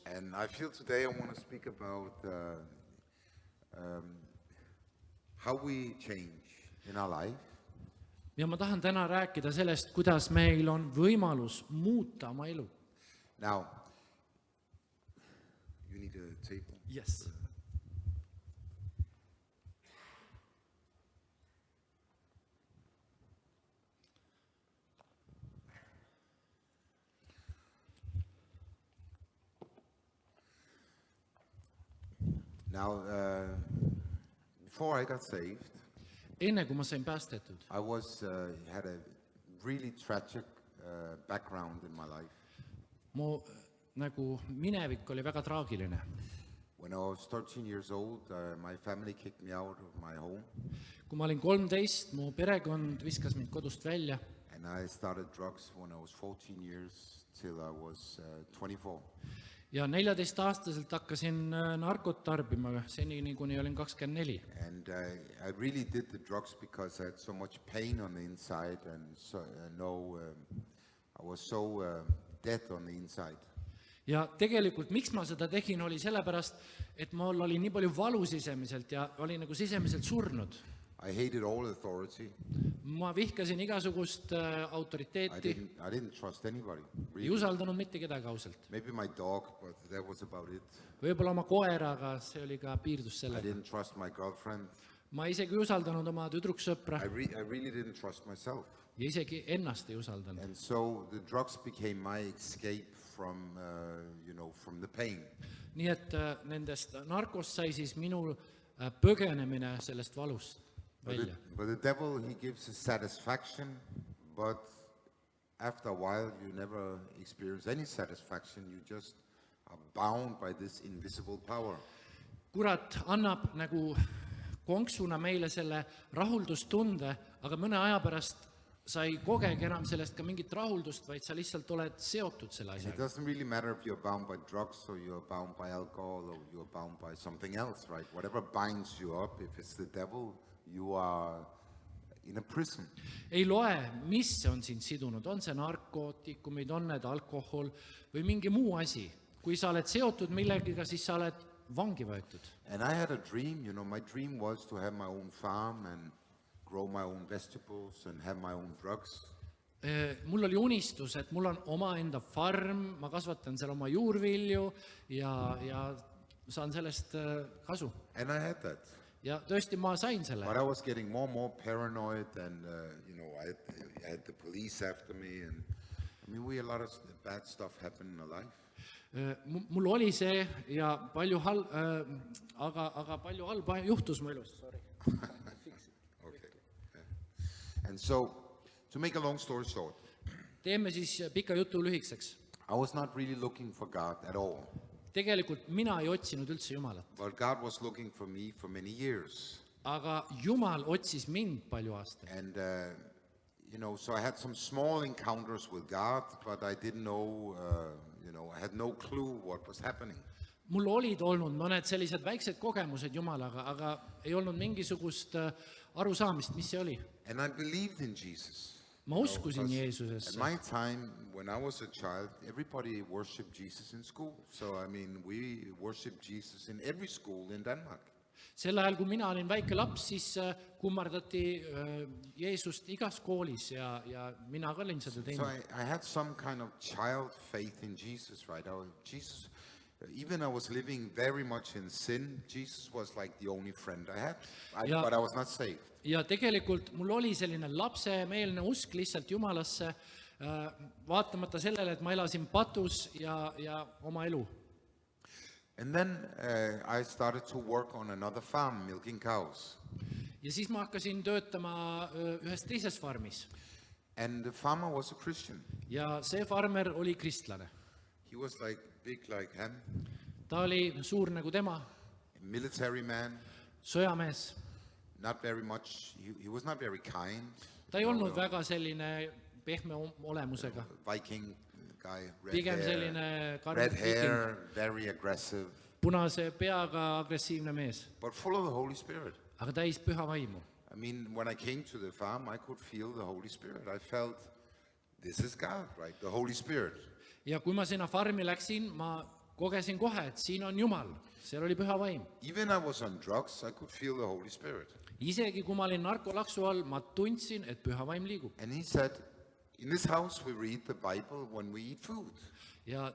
And I feel today I want to speak about how we change in our life. Ja ma tahan täna rääkida sellest, kuidas meil on võimalus muuta oma elu. Now, you need a table. Yes. Now, before I got saved, Enne kui ma sain päästetud, I had a really tragic background in my life. mu nagu minevik oli väga traagiline. When I was 13 years old, my family kicked me out of my home, Kui ma olin 13, mu perekond viskas mind kodust välja and I started drugs when I was 14 years till I was 24. ja 14-aastaselt hakkasin narkot tarbima, senini kuni olin 24. And I really did the drugs because I had so much pain on the inside and I was so dead on the inside. Ja tegelikult, miks ma seda tegin, oli sellepärast, et mul oli nii palju valu sisemiselt ja oli nagu sisemiselt surnud. I hated all authority. Ma vihkasin igasugust autoriteeti, I didn't trust anybody. ei Really. usaldanud mitte kedagi ausalt. Maybe my dog, but that was about it. Võib-olla oma koera, aga see oli ka piirdus I sellega. didn't trust my girlfriend. Ma isegi ei usaldanud oma tüdruksõpra I really didn't trust myself. ja isegi ennast ei usaldanud. And so the drugs became my escape from, from the pain. Nii et nendest narkost sai siis minu põgenemine sellest valust välja. But the devil, he gives a satisfaction, but after a while you never experience any satisfaction. You just are bound by this invisible power. Kurat annab nagu konksuna meile selle rahuldustunde, aga mõne aja pärast sa ei kogegi enam sellest ka mingit rahuldust, vaid sa lihtsalt oled seotud selle It asjaga. doesn't really matter if you're bound by drugs or you're bound by alcohol or you're bound by something else, right? Whatever binds you up, if it's the devil, you are in a prison. Ei loe, mis on sind sidunud, on see narkootikumid, on need alkohol või mingi muu asi. Kui sa oled seotud millegiga, siis sa oled vangi võetud. And I had a dream, my dream was to have my own farm and grow my own vegetables and have my own drugs. Mul oli unistus, et mul on omaenda farm, ma kasvatan seal oma juurvilju ja saan sellest kasu. And I had that. Ja tõesti ma sain selle. But I was getting more and more paranoid and, I had the police after me and a lot of bad stuff happened in my life. Mul oli see ja palju aga palju halba juhtus mu elus. Sorry. Okay. Yeah. And so, to make a long story short, Teeme siis pika jutu lühikeseks. I was not really looking for God at all. Tegelikult mina ei otsinud üldse Jumalat, But God was looking for me for many years. aga Jumal otsis mind palju aastaid. And, so I had some small encounters with God, but I didn't know, I had no clue what was happening. Mul olid olnud mõned sellised väiksed kogemused Jumalaga, aga ei olnud mingisugust arusaamist, mis see oli. And I believed in Jesus. Ma uskusin At Jeesusesse. my time, when I was a child, everybody worshipped Jesus in school. So, we worshipped Jesus in every school in Denmark. Sel ajal, kui mina olin väike laps, siis kummardati Jeesust igas koolis ja mina ka olin seda So teinud. I had some kind of child faith in Jesus, right? Even I was living very much in sin, Jesus was like the only friend I had, Ja- but I was not saved. Ja tegelikult mul oli selline lapsemeelne usk lihtsalt Jumalasse, vaatamata sellele, et ma elasin patus ja oma elu. And then I started to work on another farm, milking cows. Ja siis ma hakkasin töötama ühes teises farmis And the farmer was a Christian. ja see farmer oli kristlane. He was big like him, Ta oli suur nagu tema, a military man, sõjamees. not very much, he was not very kind. Ta ei olnud väga selline pehme olemusega, Viking guy, pigem selline red karm hair, very aggressive, punase peaga agressiivne mees, but full of the Holy Spirit. aga täis püha vaimu. When I came to the farm, I could feel the Holy Spirit. I felt, this is God, right? The Holy Spirit. Ja kui ma sinna farmi läksin, ma kogesin kohe, et siin on Jumal, seal oli püha vaim. Even I was on drugs, I could feel the Holy Spirit. Isegi kui ma olin narkolaksu all, ma tundsin, et püha vaim liigub. And he said, in this house we read the Bible when we eat food. Ja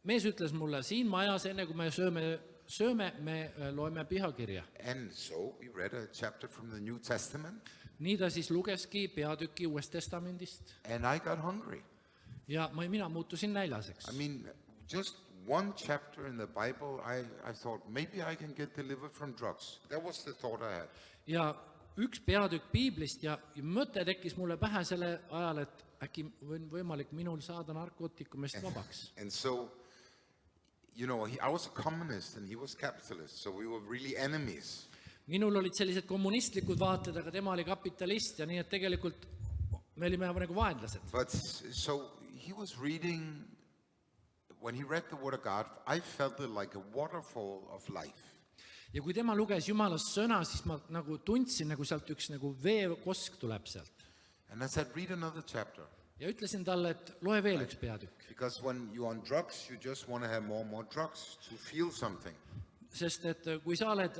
mees ütles mulle, siin majas, enne kui me sööme, me loeme pühakirja. And so we read a chapter from the New Testament, Nii ta siis lugeski peatüki Uuest Testamendist and I got hungry. ja mina muutusin näljaseks. I mean, just one chapter in the Bible, I thought, maybe I can get delivered from drugs. That was the thought I had. Ja üks peatükk piiblist ja mõte tekkis mulle pähe selle ajal, et äkki on võimalik minul saada narkootikumist vabaks. And so, you know, I was a communist and he was capitalist, so we were really enemies. Minul olid sellised kommunistlikud vaated, aga tema oli kapitalist ja nii, et tegelikult me olime nagu vaenlased. But so he was reading, when he read the Word of God, I felt it like a waterfall of life. Ja kui tema luges Jumalast sõna, siis ma nagu tundsin, nagu sealt üks nagu veekosk tuleb sealt. And I said, read another chapter. Ja ütlesin talle, et loe veel üks peatükk. Because when you're on drugs, you just want to have more and more drugs to feel something. Sest et kui sa oled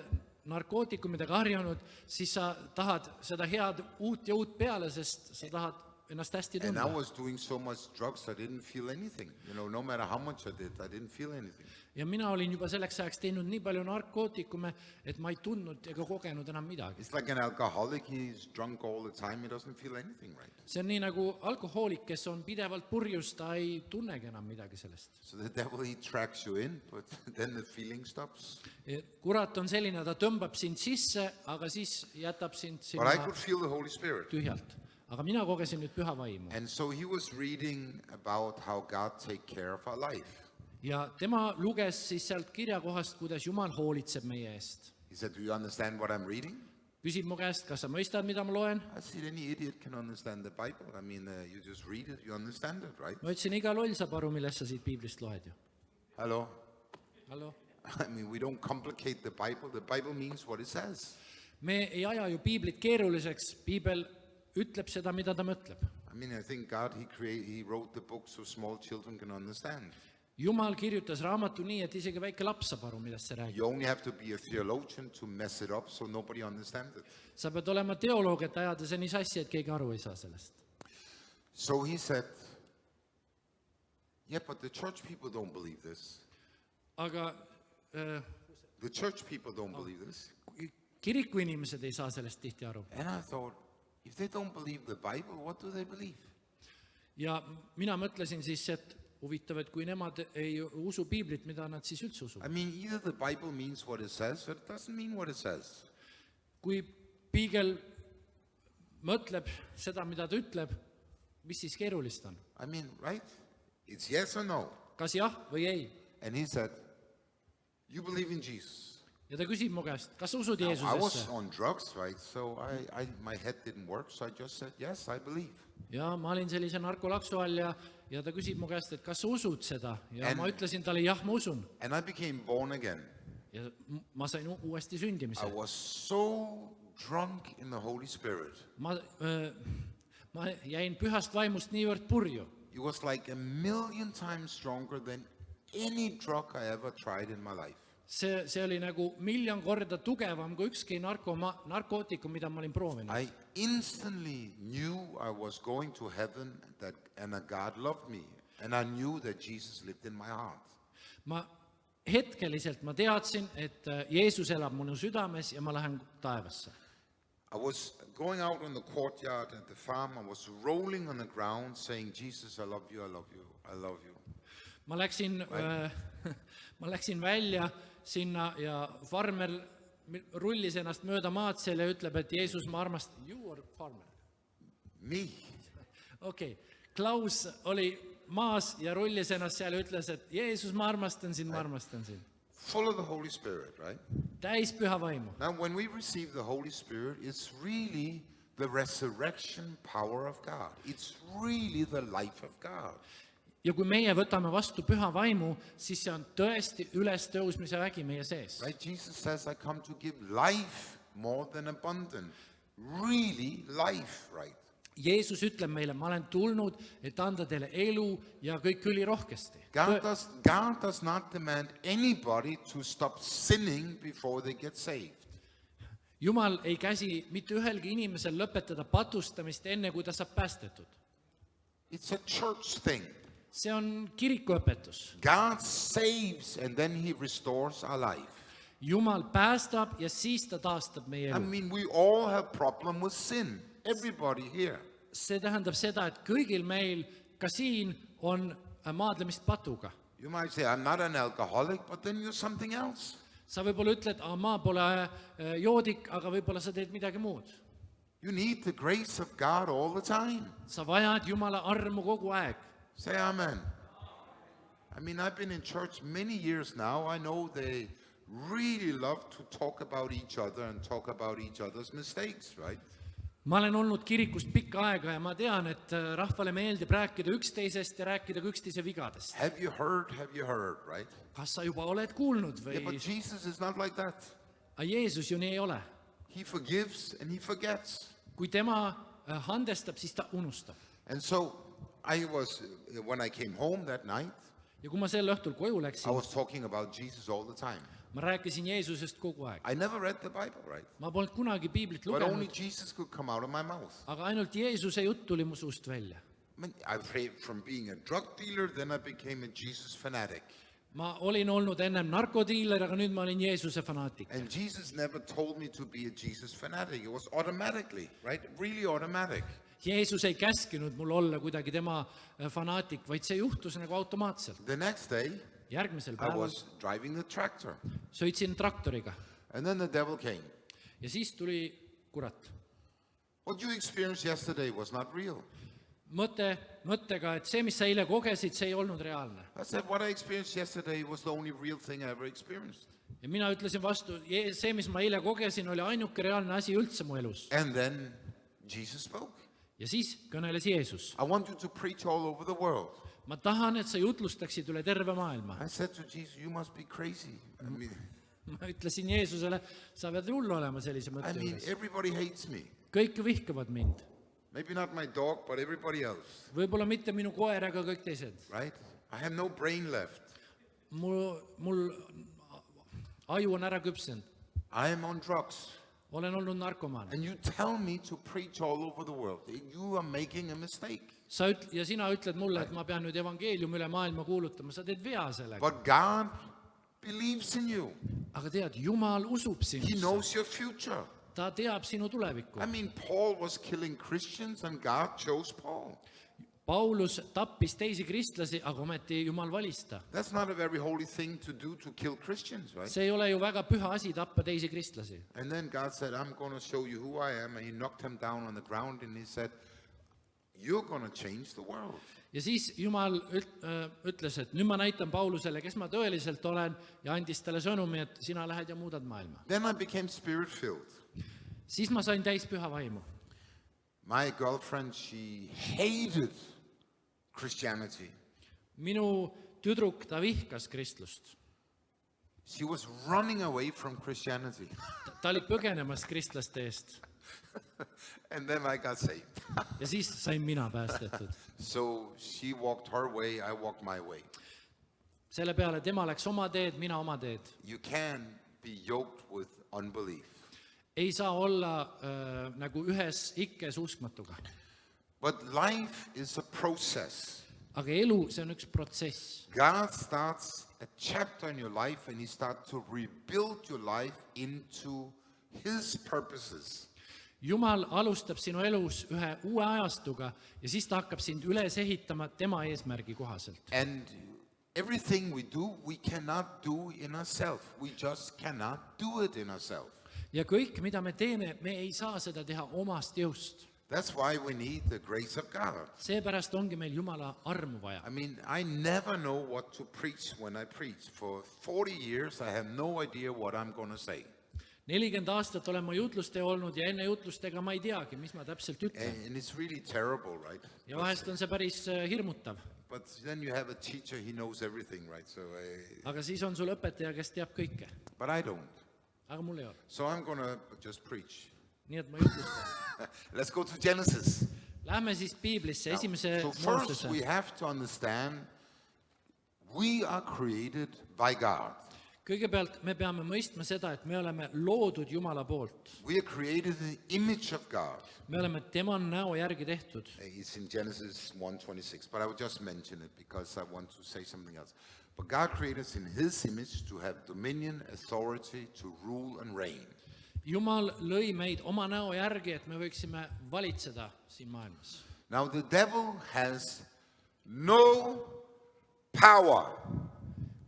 narkootikumidega harjunud, siis sa tahad seda head uut ja uut peale, sest sa tahad ennast hästi And I tunda. was doing so much drugs, I didn't feel anything. You know, no matter how much I did, I didn't feel anything. Ja mina olin juba selleks ajaks teinud nii palju narkootikume, et ma ei tundnud ega kogenud enam midagi. It's like an alcoholic, he's drunk all the time, he doesn't feel anything, right? See on nii nagu alkohoolik, kes on pidevalt purjus, ta ei tunnegi enam midagi sellest. So the devil, he tracks you in, but then the feeling stops. Kurat on selline, ta tõmbab sind sisse, aga siis jätab sind But I sinna could feel the Holy Spirit. tühjalt. Aga mina kogesin nüüd püha vaimu. And so he was reading about how God take care of our life. Ja tema luges siis sealt kirjakohast, kuidas Jumal hoolitseb meie eest. He said, do you understand what I'm reading? Küsib mu käest, kas sa mõistad, mida ma loen? I said, any idiot can understand the Bible. I mean, you just read it, you understand it, right? Ma ütlesin, iga loll saab aru, millest sa siit piiblist loed ju. Hello? Hallo? I mean, we don't complicate the Bible. The Bible means what it says. Me ei aja ju piiblit keeruliseks, piibel ütleb seda, mida ta mõtleb. I mean, I think God, he wrote the book so small children can understand. Jumal kirjutas raamatu nii, et isegi väike laps saab aru, millest see räägib. You only have to be a theologian to mess it up so nobody understands it. Sa pead olema teoloog, et ajada see nii sassi, et keegi aru ei saa sellest. So he said, yeah, but the church people don't believe this. Aga The church people don't believe this. kiriku inimesed ei saa sellest tihti aru. And I thought, if they don't believe the Bible, what do they believe? Ja mina mõtlesin siis, et huvitav, et kui nemad ei usu piiblit, mida nad siis üldse I usuvad. mean, either the Bible means what it says, or it doesn't mean what it says. Kui piigel mõtleb seda, mida ta ütleb, mis siis keerulist on? I mean, right? It's yes or no. Kas jah või ei? And he said, you believe in Jesus. Ja ta küsib mu käest, kas sa usud Now, I was Jeesusesse? on drugs, right? So my head didn't work, so I just said, yes, I believe. Ja ma olin sellise narkolaksu all ja ta küsib mu käest, et kas sa usud seda? Ja And- ma ütlesin talle, jah, ma usun. And I became born again. Ja ma sain uuesti I sündimise. was so drunk in the Holy Spirit. Ma jäin pühast vaimust niivõrd purju. It was like a million times stronger than any drug I ever tried in my life. See oli nagu 1,000,000 korda tugevam kui ükski narkootikum, mida ma olin proovinud. I instantly knew I was going to heaven and that God loved me. And I knew that Jesus lived in my heart. Ma hetkeliselt ma teadsin, et Jeesus elab minu südames ja ma lähen taevasse. I was going out in the courtyard at the farm. I was rolling on the ground saying, Jesus, I love you, I love you, I love you. Ma läksin välja sinna ja farmer rullis ennast mööda maad seal ja ütleb, et Jeesus, ma armastan. You are farmer. Me. Okei. Klaus oli maas ja rullis ennast seal ja ütles, et Jeesus, ma armastan sind, ma armastan sind. Full of the Holy Spirit, right? Täis püha vaimu. Now, when we receive the Holy Spirit, it's really the resurrection power of God. It's really the life of God. Ja kui meie võtame vastu püha vaimu, siis see on tõesti ülestõusmise vägi meie sees. Right? Jesus says, I come to give life more than abundant. Really life, right? Jeesus ütleb meile, ma olen tulnud, et anda teile elu ja kõik ülirohkesti. God does not demand anybody to stop sinning before they get saved. Jumal ei käsi mitte ühelgi inimesel lõpetada patustamist enne, kui ta saab päästetud. It's a church thing. See on kirikuõpetus. God saves and then he restores our life. Jumal päästab ja siis ta taastab meie I elu. mean, we all have problem with sin. Everybody here. See tähendab seda, et kõigil meil, ka siin, on maadlemist patuga. You might say, I'm not an alcoholic, but then you're something else. Sa võib-olla ütled, ma pole joodik, aga võib-olla sa teed midagi muud. You need the grace of God all the time. Sa vajad Jumala armu kogu aeg. Say amen. I mean, I've been in church many years now. I know they really love to talk about each other and talk about each other's mistakes, right? Ma olen olnud kirikust pikka aega ja ma tean, et rahvale meeldib rääkida üksteisest ja rääkida ka üksteise vigadest. Have you heard, right? Kas sa juba oled kuulnud Yeah, või? but Jesus is not like that. Aga Jeesus ju nii ei ole. He forgives and he forgets. Kui tema handestab, siis ta unustab. And so when I came home that night, Ja kui ma sel õhtul koju I läksin, was talking about Jesus all the time. ma rääkisin Jeesusest kogu aeg. I never read the Bible, right? Ma polnud kunagi piiblit But only lugenud, Jesus could come out of my mouth. aga ainult Jeesuse jutt tuli mu suust välja. I prayed from being a drug dealer, then I became a Jesus fanatic. Ma olin olnud ennem narkodiiler, aga nüüd ma olin Jeesuse fanaatik. And Jesus never told me to be a Jesus fanatic. It was automatically, right? Really automatic. Jeesus ei käskinud mul olla kuidagi tema fanaatik, vaid see juhtus nagu automaatselt. The next day, Järgmisel I päeval was driving the tractor. sõitsin traktoriga And then the devil came. ja siis tuli kurat. What you experienced yesterday was not real. Mõttega, et see, mis sa eile kogesid, see ei olnud reaalne. I said, what I experienced yesterday was the only real thing I ever experienced. Ja mina ütlesin vastu, see, mis ma eile kogesin, oli ainuke reaalne asi üldse mu elus. And then Jesus spoke. Ja siis kõneles Jeesus. I want you to preach all over the world. Ma tahan, et sa jutlustaksid üle terve maailma. I said to Jesus, you must be crazy. Ma ütlesin Jeesusele, sa pead hullu olema sellise mõtte juures. Everybody hates me. Kõik ju vihkavad mind. Maybe not my dog, but everybody else, Võib-olla mitte minu koer, aga kõik teised. right? I have no brain left. Mul aju on ära küpsenud. I am on drugs. Olen olnud narkomaan. And you tell me to preach all over the world. You are making a mistake. Ja sina ütled mulle, et ma pean nüüd evangeeliumi üle maailma kuulutama. Sa teed vea sellega. But God believes in you. Aga tead, Jumal usub He sinusse. knows your future. Ta teab sinu tulevikku. I mean, Paul was killing Christians and God chose Paul. Paulus tappis teisi kristlasi, aga ometi Jumal valis ta. That's not a very holy thing to do, to kill Christians, right? See ei ole ju väga püha asi tappa teisi kristlasi. And then God said, I'm going to show you who I am. And he knocked him down on the ground and he said, you're going to change the world. Ja siis Jumal ütles, et nüüd ma näitan Paulusele, kes ma tõeliselt olen, ja andis talle sõnumi, et sina lähed ja muudad maailma. Then I became spirit-filled. Siis ma sain täis püha vaimu. My girlfriend, she hated Christianity. Minu tüdruk, ta vihkas kristlust. She was running away from Christianity. Ta oli põgenemas kristlaste eest. And then I got saved. Ja siis sain mina päästetud. So she walked her way, I walked my way. Selle peale tema läks oma teed, mina oma teed. You can be yoked with unbelief. Ei saa olla nagu ühes ikkes uskmatuga. But life is a process. Aga elu, see on üks protsess. God starts a chapter in your life and he starts to rebuild your life into his purposes. Jumal alustab sinu elus ühe uue ajastuga ja siis ta hakkab sind üles ehitama tema eesmärgi kohaselt. And everything we do, we cannot do in ourselves. We just cannot do it in ourselves. Ja kõik, mida me teeme, me ei saa seda teha omast jõust. That's why we need the grace of God. Seepärast ongi meil Jumala armu vaja. I mean, I never know what to preach when I preach. For 40 years, I have no idea what I'm going to say. 40 aastat olen ma jutluste olnud ja enne jutlustega ma ei teagi, mis ma täpselt ütlen. And it's really terrible, right? Ja vahest on see päris hirmutav. But then you have a teacher, he knows everything, right? Aga siis on sul õpetaja, kes teab kõike. But I don't. Aga mul ei ole. So I'm going to just preach. Nii et ma jutlustan. Let's go to Genesis. Lähme siis piiblisse, esimese So first Moosese. we have to understand we are created by God. Kõigepealt me peame mõistma seda, et me oleme loodud Jumala poolt. We are created in the image of God. Me oleme tema näo järgi tehtud. It's in Genesis 1:26, but I will just mention it because I want to say something else. But God created us in his image to have dominion, authority, to rule and reign. Jumal lõi meid oma näo järgi, et me võiksime valitseda siin maailmas. Now the devil has no power.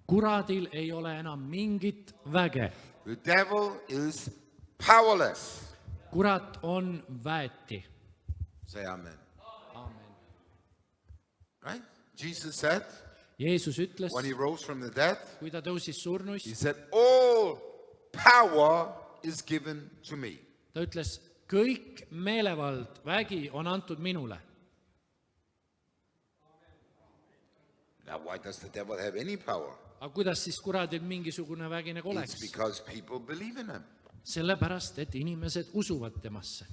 Kuradil ei ole enam mingit väge. The devil is powerless. Kurat on väeti. Say amen. Aamen. Right? Jesus said, Jeesus ütles, when he rose from the dead, kui ta tõusis surnuist, he said, all power is given to me. ta ütles, kõik meelevald, vägi on antud minule. Now, why does the devil have any power? Aga kuidas siis kuradil mingisugune vägi nagu It's oleks? because people believe in him. Sellepärast, et inimesed usuvad temasse.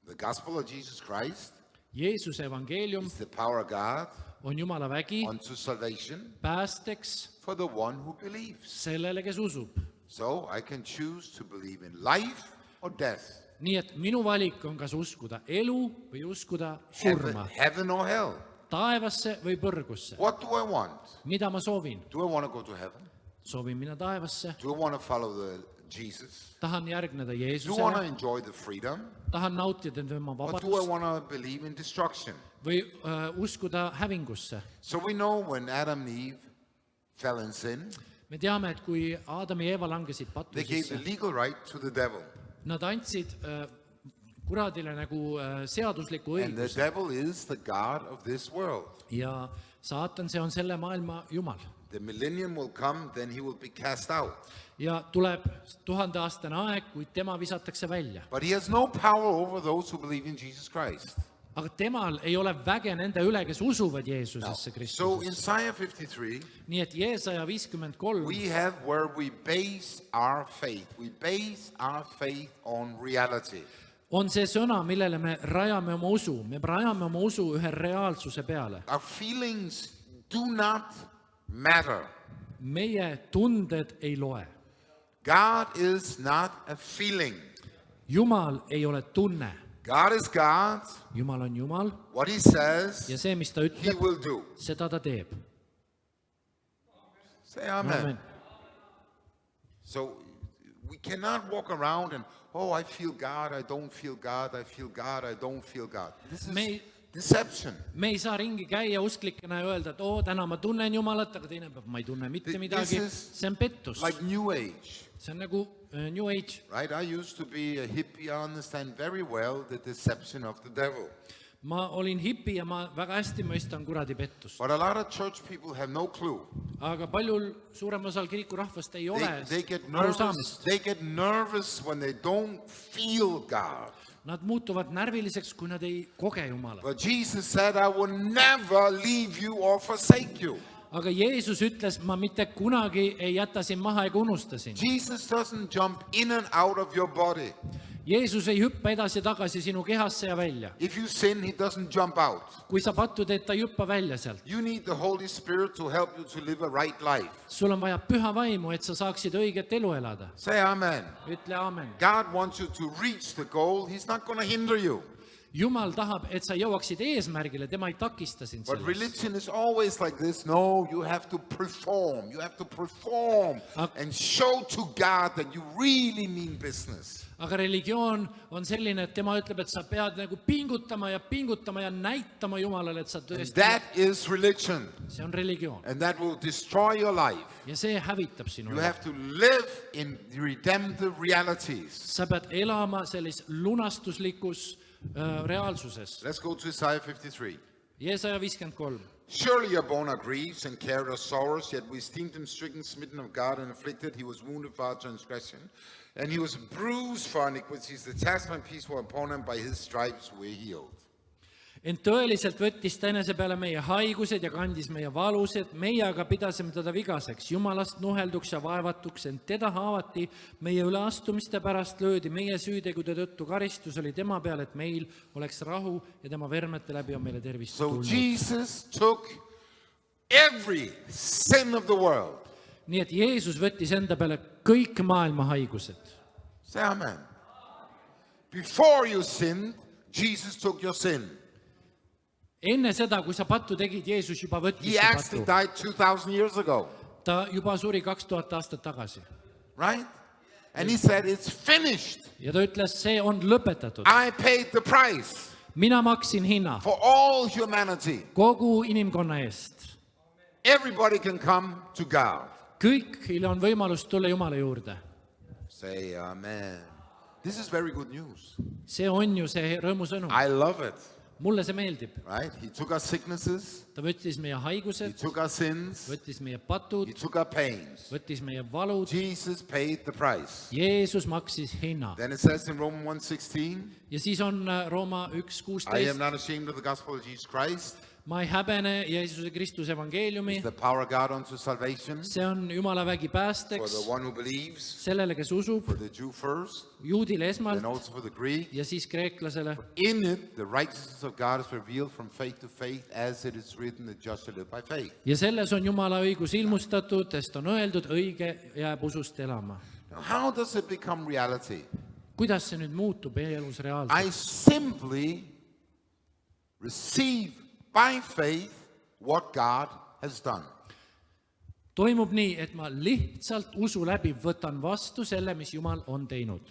The gospel of Jesus Christ Jeesuse evangeelium is the power of God on Jumala vägi unto salvation päästeks for the one who believes. sellele, kes usub. So I can choose to believe in life or death, Nii et minu valik on kas uskuda elu või uskuda surma, heaven or hell. taevasse või põrgusse. What do I want? Mida ma soovin? Do I want to go to heaven? Soovin minna taevasse, Do I want to follow Jesus? tahan järgneda Do I want to Jeesusele, enjoy the freedom? tahan nautida tema Or do I vabadust want to believe in destruction? või uskuda hävingusse. So we know when Adam and Eve fell in sin, Me teame, et kui Aadam ja Eeva langesid they gave the patusesse, legal right to the devil. nad andsid kuradile nagu seadusliku And the õiguse devil is the God of this world. ja saatan, see on selle maailma jumal. The millennium will come, then he will be cast out. Ja tuleb 1000-aastane aeg, kui tema visatakse välja. But he has no power over those who believe in Jesus Christ. Aga temal ei ole väge nende üle, kes usuvad Now, Jeesusesse so in Kristusesse. Isaiah 53, Nii et Jeesaja 53 we have where we base our faith. We base our faith on reality. on see sõna, millele me rajame oma usu. Me rajame oma usu ühe reaalsuse peale. Our feelings do not matter. Meie tunded ei loe. God is not a feeling. Jumal ei ole tunne. God is God. Jumal on Jumal What he says, ja see, mis ta he ütleb, will do. seda ta teeb. Say amen. Amen. So we cannot walk around and, oh, I feel God, I don't feel God, I feel God, I don't feel God. This is Me- deception. Me ei saa ringi käia usklikena ja öelda, et täna ma tunnen Jumalat, aga teine päev ma ei tunne mitte midagi. is See on pettus. Like New Age, See on nagu New Age. right? I used to be a hippie. I understand very well the deception of the devil. Ma olin hipi ja ma väga hästi mõistan kuradi pettust. But a lot of church people have no clue. Aga paljul suurem osal kirikurahvast ei ole They get arusaamist. nervous when they don't feel God. Nad muutuvad närviliseks, kui nad ei koge Jumalat. But Jesus said, I will never leave you or forsake you. Aga Jeesus ütles, ma mitte kunagi ei jäta sind maha ega unusta sind. Jesus doesn't jump in and out of your body. Jeesus ei hüppa edasi ja tagasi sinu kehasse ja välja. If you sin, he doesn't jump out. Kui sa pattu teed, ta ei hüppa välja sealt. You need the Holy Spirit to help you to live a right life. Sul on vaja püha vaimu, et sa saaksid õiget elu elada. Say amen. Ütle aamen. God wants you to reach the goal. He's not going to hinder you. Jumal tahab, et sa jõuaksid eesmärgile, tema ei takista sind But sellest. religion is always like this. No, you have to perform. You have to perform and show to God that you really mean business. Aga religioon on selline, et tema ütleb, et sa pead nagu pingutama ja näitama Jumalale, et sa tõesti... That is religion. See on religioon. And that will destroy your life. Ja see hävitab sinu You elu. have to live in the redemptive realities. Sa pead elama selles lunastuslikus reaalsuses. Let's go to Isaiah 53. Jeesaja 53. Surely your bone are griefs and carried our sorrows, yet we esteemed him stricken, smitten of God, and afflicted. He was wounded for our transgression, and he was bruised for our iniquities. The chastisement of peace was upon him, by his stripes we're healed. ent tõeliselt võttis ta enese peale meie haigused ja kandis meie valused, meie aga pidasime teda vigaseks, Jumalast nuhelduks ja vaevatuks, ent teda haavati meie üleastumiste pärast, löödi meie süütegude tõttu, karistus oli tema peal, et meil oleks rahu ja tema vermete läbi on meile tervist So tulnud. Jesus took every sin of the world. Nii et Jeesus võttis enda peale kõik maailma haigused. Say amen. Before you sinned, Jesus took your sin. Enne seda, kui sa pattu tegid, Jeesus juba võttis He su actually patu. died 2,000 years ago, Ta juba suri 2000 aastat tagasi. right? And he said, it's finished. Ja ta ütles, see on lõpetatud. I paid the price Mina maksin hinna for all humanity. kogu inimkonna eest. Everybody can come to God. Kõigil on võimalus tulla Jumala juurde. Say amen. This is very good news. See on ju see rõõmusõnum. I love it, Mulle see meeldib. right? He took our sicknesses, Ta võttis meie he haigused, took our sins, võttis meie patud, he took our pains. võttis meie valud. Jesus paid the price. Jeesus maksis hinna. Then it says in Romans 1:16, Ja siis on Rooma I am 1:16. not ashamed of the gospel of Jesus Christ. Ma ei häbene Jeesuse Kristuse evangeeliumi. It's the power of God unto salvation See on Jumala vägi for päästeks the one who believes, sellele, kes usub, for the Jew first, juudile esmalt and also for the Greek. ja siis kreeklasele. In it, the righteousness of God is revealed from faith to faith, as it is written, the just shall live by faith. Ja selles on Jumala õigus ilmustatud, sest on öeldud, õige jääb usust elama. Now, how does it become reality? Kuidas see nüüd muutub meie elus reaalselt? I simply receive by faith what God has done. Toimub nii, et ma lihtsalt usu läbi võtan vastu selle, mis Jumal on teinud.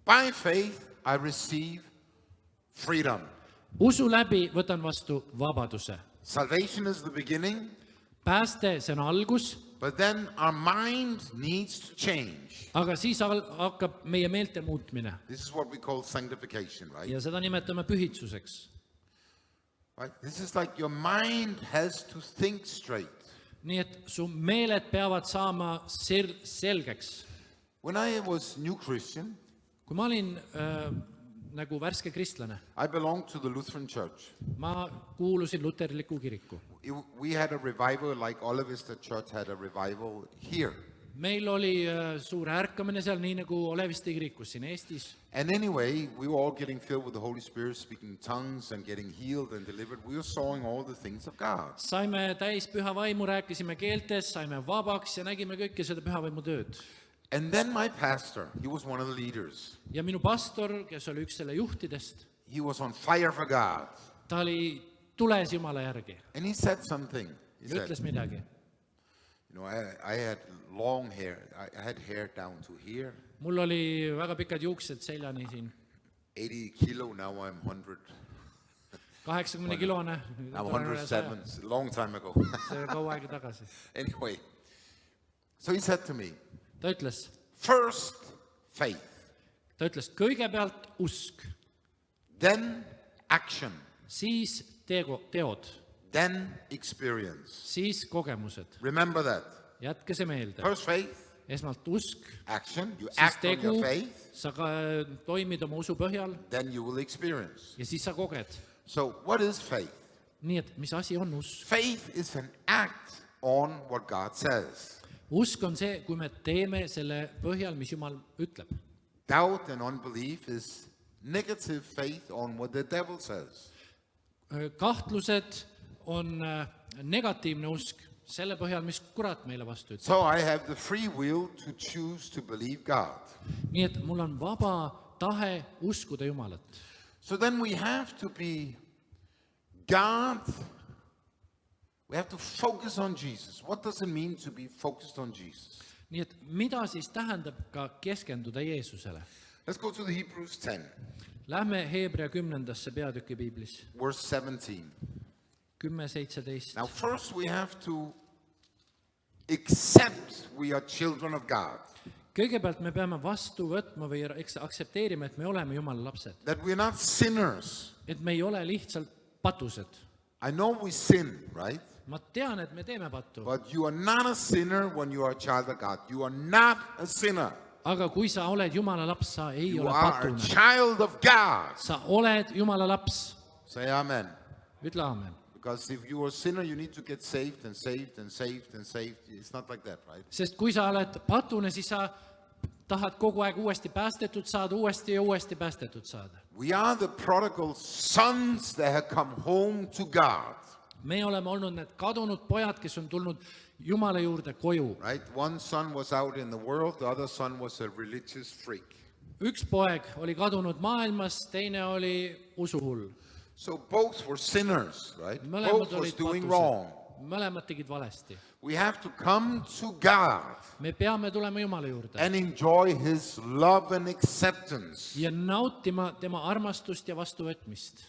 By faith, I receive freedom. Usu läbi võtan vastu vabaduse. Salvation is the beginning, Pääste, see on algus, but then our mind needs to change. aga siis hakkab meie meelte muutmine This is what we call sanctification, right? ja seda nimetame pühitsuseks. Right? This is like your mind has to think straight. Nii et su meeled peavad saama selgeks. When I was new Christian, Kui ma olin nagu värske kristlane, I belonged to the Lutheran Church. ma kuulusin luterliku kiriku. We had a revival like Oleviste Church had a revival here. Meil oli suur ärkamine seal, nii nagu Oleviste kirikus siin Eestis. And anyway, we were all getting filled with the Holy Spirit, speaking in tongues and getting healed and delivered. We were sawing all the things of God. Saime täis püha vaimu, rääkisime keeltes, saime vabaks ja nägime kõike seda püha vaimu tööd. And then my pastor, he was one of the leaders. Ja minu pastor, kes oli üks selle juhtidest, He was on fire for God. ta oli tules Jumala järgi And he said something. He ja said, ütles midagi. you know, I had long hair. I had hair down to here, Mul oli väga pikad juuksed seljani siin, 80 kilo, now I'm 100. 80-kilone. I'm 107, it's a long time ago. See oli kaua aega tagasi. Anyway, so he said to me, Ta ütles, first faith, kõigepealt usk, then action, siis teod, then experience. siis kogemused. Remember that. Jätke see meelde. First faith, Esmalt usk, action, you siis act on tegu, your faith, sa ka toimid oma usu põhjal then you will experience. ja siis sa koged. So what is faith? Nii et mis asi on usk? Faith is an act on what God says. Usk on see, kui me teeme selle põhjal, mis Jumal ütleb. Doubt and unbelief is negative faith on what the devil says. Kahtlused on negatiivne usk selle põhjal, mis kurat meile vastu ütleb. So I have the free will to choose to believe God. Nii et mul on vaba tahe uskuda Jumalat. So then we have to be God. We have to focus on Jesus. What does it mean to be focused on Jesus? Nii et mida siis tähendab ka keskenduda Jeesusele? Let's go to the Hebrews 10, Lähme Heebrea 10. peatüki piiblis, verse 17. 10:17. Now first we have to accept we are children of God. Kõigepealt me peame vastu võtma või aktsepteerima, et me oleme Jumala lapsed. That we're not sinners. Et me ei ole lihtsalt patused. I know we sin, right? Ma tean, et me teeme pattu. But you are not a sinner when you are a child of God. You are not a sinner. Aga kui sa oled Jumala laps, sa ei You ole are a patune. child of God. Sa oled Jumala laps. Say amen. ütle aamen. Because if you are a sinner, you need to get saved and saved and saved and saved. It's not like that, right? Sest kui sa oled patune, siis sa tahad kogu aeg uuesti päästetud saada, uuesti ja uuesti päästetud saada. We are the prodigal sons that have come home to God, Me oleme olnud need kadunud pojad, kes on tulnud Jumala juurde koju. right? One son was out in the world, the other son was a religious freak. Üks poeg oli kadunud maailmas, teine oli usuhull. So both were sinners, right? Mõlemad Both was olid doing wrong. patused. Mõlemad tegid valesti. We have to come to God Me peame tulema Jumala juurde and enjoy his love and acceptance. ja nautima tema armastust ja vastuvõtmist.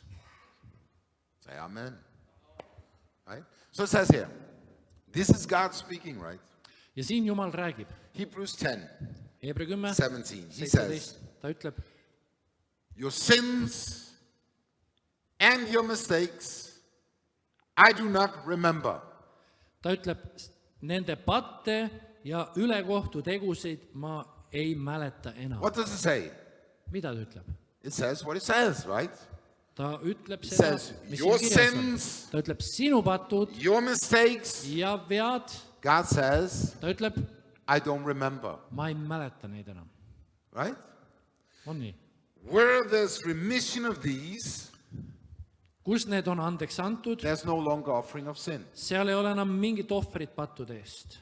Say amen. Right? So it says here, this is God speaking, right? Ja siin Jumal räägib. Hebrews 10, Hebra 10, 17. He says, 17, ta ütleb, your sins and your mistakes I do not remember. ta ütleb, nende patte ja ülekohtu tegusid ma ei mäleta enam. What does it say? Mida ta ütleb? It says what it says, right? Ta ütleb It seda, says mis your siin kirjas on. sins, Ta ütleb sinu patud your mistakes. ja vead, God says, ta ütleb, I don't remember, ma ei mäleta neid enam. right? On nii? Where there's remission of these, Kus need on andeks antud, there's no longer offering of sin. seal ei ole enam mingit ohvrit pattude eest.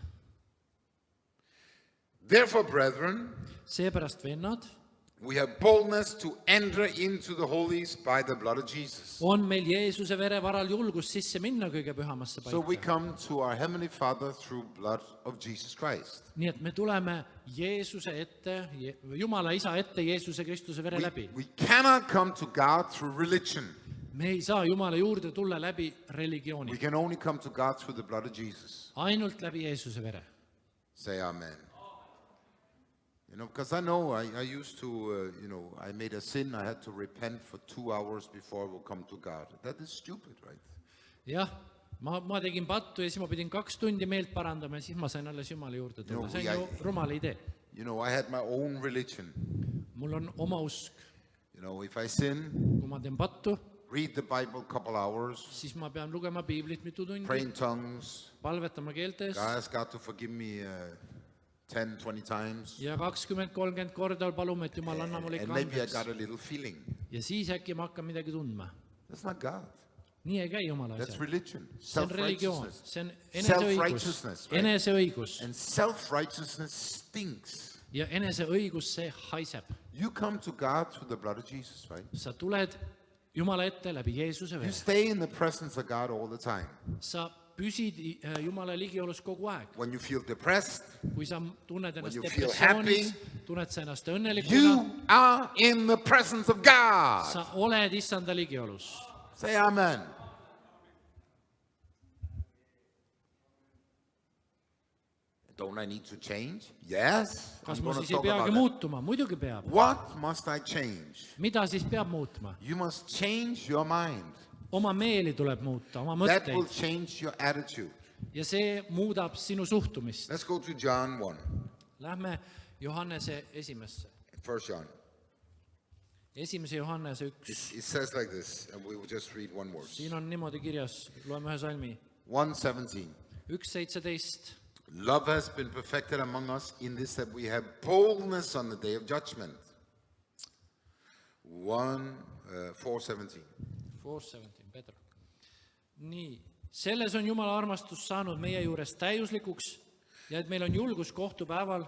Therefore, brethren, Seepärast, vennad, we have boldness to enter into the holies by the blood of Jesus. on meil Jeesuse vere varal julgus sisse minna kõige pühamasse So we paika. come to our Heavenly Father through blood of Jesus Christ. Nii et me tuleme Jeesuse ette, Jumala isa ette Jeesuse Kristuse vere läbi. We cannot come to God through religion. Me ei saa Jumala juurde tulla läbi We religiooni, can only come to God through the blood of Jesus. ainult läbi Jeesuse vere. Say amen. You know, because I know I used to, I made a sin. I had to repent for 2 hours before I would come to God. That is stupid, right? Jah, ma tegin pattu ja siis ma pidin 2 tundi meelt parandama ja siis ma sain alles Jumala juurde tulla. See on ju rumal idee. You know, I had my own religion. Mul on oma usk. You know, if I sin, Kui ma teen pattu, read the Bible a couple hours, siis ma pean lugema piiblit mitu tundi, pray in tongues, palvetama keeltes ask God to forgive me 10, 20 times, ja 20-30 korda palume, et Jumal anna mulle and ikka maybe I andeks. got a little feeling. Ja siis äkki ma hakkan midagi tundma. That's not God. Nii ei käi Jumala That's asjad. religion, See on religioon, self-righteousness. see on Self-righteousness, eneseõigus. right? Eneseõigus. And self-righteousness stinks. Ja eneseõigus, see haiseb. You come to God through the blood of Jesus, right? Sa tuled Jumala ette läbi Jeesuse You vere. stay in the presence of God all the time. Sa püsid Jumala ligiolus kogu aeg. When you feel depressed, Kui sa tunned ennast you feel depressioonis, tunned sa ennast õnnelikuna, you are in the presence of God. sa oled issanda ligiolus. Say amen. Don't I need to change? Yes. Kas I'm ma gonna siis ei talk peagi about that. muutuma? Muidugi peab. What must I change? Mida siis peab muutma? You must change your mind. Oma meeli tuleb muuta, oma That will mõtteid. change your attitude. Ja see muudab sinu suhtumist. Let's go to John 1. Lähme Johannese esimesse. 1 John. Esimese Johannese 1. It says like this, and we will just read one word. Siin on niimoodi kirjas, loeme ühe salmi. 1:17. 1:17. Love has been perfected among us in this that we have boldness on the day of judgment. 4:17. 4:17, better. Nii, selles on Jumala armastus saanud meie juures täiuslikuks ja et meil on julgus kohtupäeval,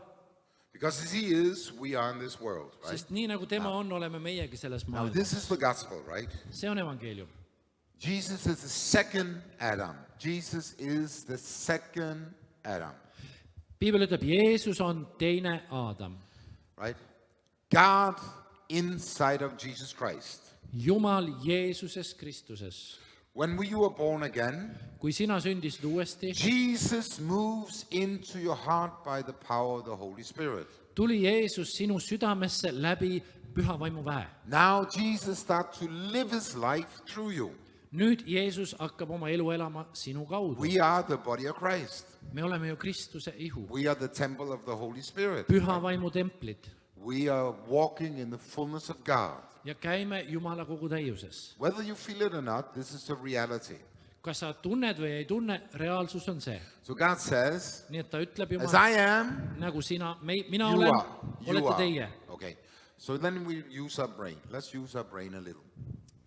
Because as he is, we are in this world, right? sest nii nagu tema on, oleme meiegi selles Now maailmas. this is the gospel, right? See on evangeelium. Jesus is the second Adam. Jesus is the second Adam, Piibel ütleb, Jeesus on teine Aadam. right? God inside of Jesus Christ. Jumal Jeesuses Kristuses. When you were born again, Kui sina sündisid uuesti, Jesus moves into your heart by the power of the Holy Spirit. tuli Jeesus sinu südamesse läbi püha vaimu väe. Now Jesus starts to live his life through you. Nüüd Jeesus hakkab oma elu elama sinu kaudu. We are the body of Christ. Me oleme ju Kristuse ihu, We are the temple of the Holy Spirit. püha vaimu templid. we are walking in the fullness of God. ja käime Jumala kogu täiuses. Whether you feel it or not, this is the reality. Kas sa tunned või ei tunne, reaalsus on see. So God says, Nii et ta ütleb as Jumal, I am, nagu sina, mina you olen, are. You olete are. teie. Okay. So then we use our brain. Let's use our brain a little.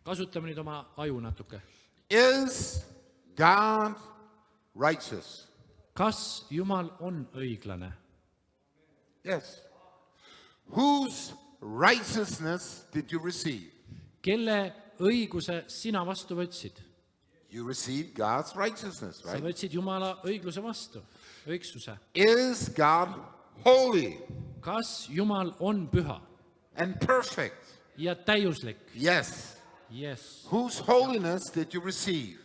Kasutame nüüd oma aju natuke. Is God righteous? Kas Jumal on õiglane? Yes. Whose righteousness did you receive? Kelle õiguse sina vastu võtsid? You received God's righteousness, Sa right? võtsid Jumala õigluse vastu, õigsuse. Is God holy Kas Jumal on püha and perfect? ja täiuslik? Yes. Yes. Whose holiness did you receive?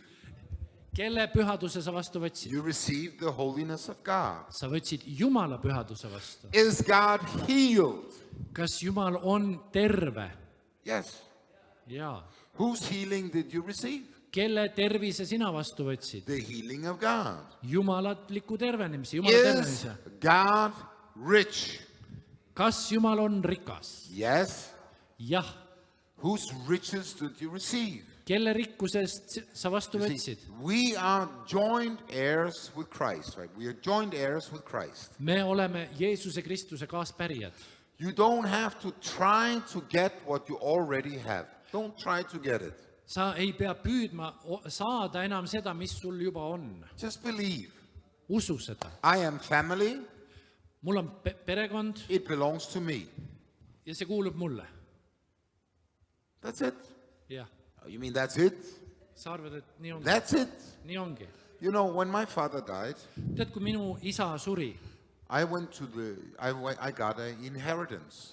Kelle pühaduse sa vastu võtsid? You received the holiness of God. Sa võtsid Jumala pühaduse vastu. Is God healed? Kas Jumal on terve? Yes. Jaa. Whose healing did you receive? Kelle tervise sina vastu võtsid? The healing of God. Jumalatliku tervenemise, Jumala Is tervenemise. God rich? Kas Jumal on rikas? Yes. Jah. Whose riches did you receive? Kelle rikkusest sa vastu See, võtsid? we are joint heirs with Christ, right? We are joint heirs with Christ. Me oleme Jeesuse Kristuse kaaspärijad. You don't have to try to get what you already have. Don't try to get it. Sa ei pea püüdma saada enam seda, mis sul juba on. Just believe. Usu seda. I am family. Mul on perekond It belongs to me. ja see kuulub mulle. That's it. Jah. You mean that's it? Sa arvad, et nii ongi? That's it. Nii ongi. You know, when my father died, Tead, kui minu isa suri, I got an inheritance,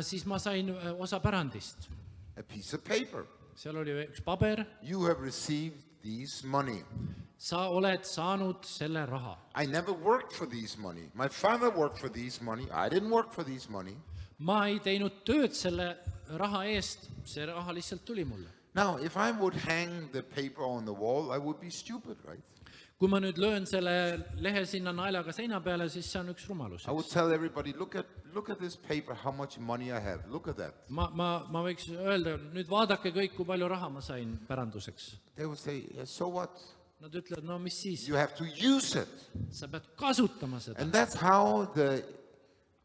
siis ma sain osa pärandist. a piece of paper. Seal oli üks paber, You have received this money. sa oled saanud selle raha. I never worked for this money. My father worked for this money. I didn't work for this money. Ma ei teinud tööd selle raha eest, see raha lihtsalt tuli mulle. Now, if I would hang the paper on the wall, I would be stupid, right? Kui ma nüüd löön selle lehe sinna naelaga seina peale, siis see on üks rumalus. I would tell everybody, look at this paper, how much money I have. Look at that. Ma võiks öelda, nüüd vaadake kõik, kui palju raha ma sain päranduseks. They would say, yeah, so what? Nad ütlevad, no mis siis, You have to use it. sa pead kasutama seda. And that's how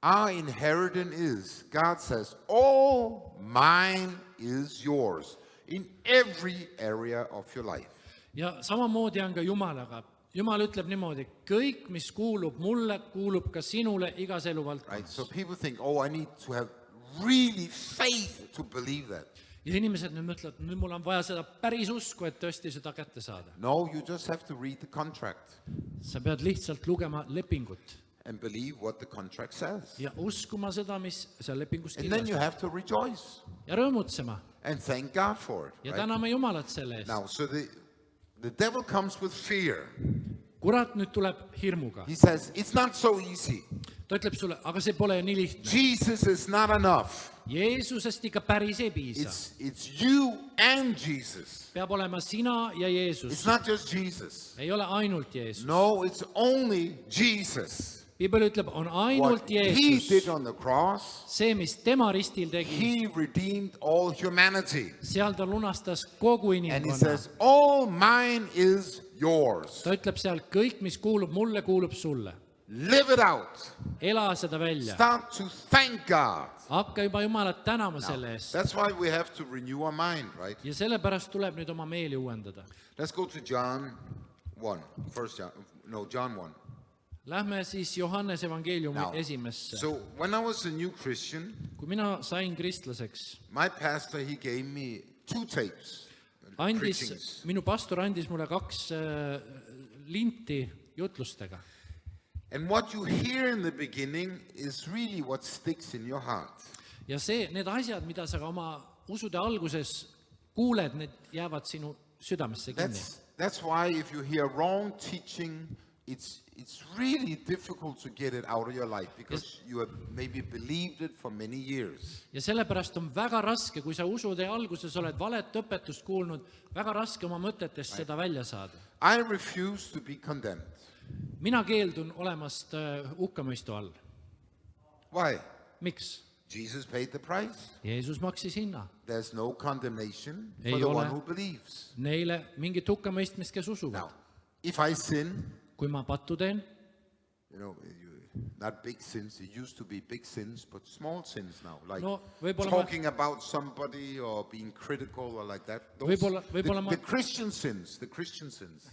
our inheritance is. God says, all mine is yours in every area of your life. Ja samamoodi on ka Jumalaga. Jumal ütleb niimoodi, kõik, mis kuulub mulle, kuulub ka sinule igas Right? eluvaldkonnas. So people think, oh, I need to have really faith to believe that. Ja inimesed nüüd mõtlevad, nüüd mul on vaja seda päris usku, et tõesti seda kätte saada. No, you just have to read the contract Sa pead lihtsalt lugema lepingut and believe what the contract says. ja uskuma seda, mis seal lepingus And then kirjas you on. have to rejoice Ja rõõmutsema and thank God for it. ja Right? täname Jumalat selle eest. Now, so the devil comes with fear. Kurat nüüd tuleb hirmuga. He says, it's not so easy. Ta ütleb sulle, aga see pole nii lihtne. Jesus is not enough. Jeesusest ikka päris ei piisa. It's you and Jesus. Peab olema sina ja Jeesus. It's not just Jesus. Ei ole ainult Jeesus. No, it's only Jesus. Piibel ütleb, on ainult What he did Jeesus. on the cross, See, mis tema ristil tegi, he redeemed all humanity. seal ta lunastas kogu And he inimkonna. says, all mine is yours. Ta ütleb seal, kõik, mis kuulub mulle, kuulub sulle. Live it out. Ela seda välja. Start to thank God. Hakka juba Jumalat tänama selle eest. That's why we have to renew our mind, right? Ja sellepärast tuleb nüüd oma meeli uuendada. Let's go to John 1. John 1. Lähme siis Johannese evangeeliumi Now, esimesse. so when I was a new Christian, Kui mina sain kristlaseks, my pastor, he gave me 2 tapes. preachings. minu pastor andis mulle 2 linti jutlustega. And what you hear in the beginning is really what sticks in your heart. Ja need asjad, mida sa ka oma usude alguses kuuled, need jäävad sinu südamesse kinni. That's why if you hear wrong teaching, it's really difficult to get it out of your life because you have maybe believed it for many years. Ja sellepärast on väga raske, kui sa usude alguses oled valet õpetust kuulnud, väga raske oma mõtetest seda välja saada. I refuse to be condemned. Mina keeldun olemast hukkamõistu all. Why? miks? Jesus paid the price. Jeesus maksis hinna. There's no condemnation Ei for the ole. one who believes. Neile mingit hukkamõistmist, kes usuvad. Now, if I sin, Kui ma pattu teen, not big sins, it used to be big sins, but small sins now, like No, võib-olla talking about somebody or being critical or like that. Võib-olla ma- The Christian sins, the Christian sins.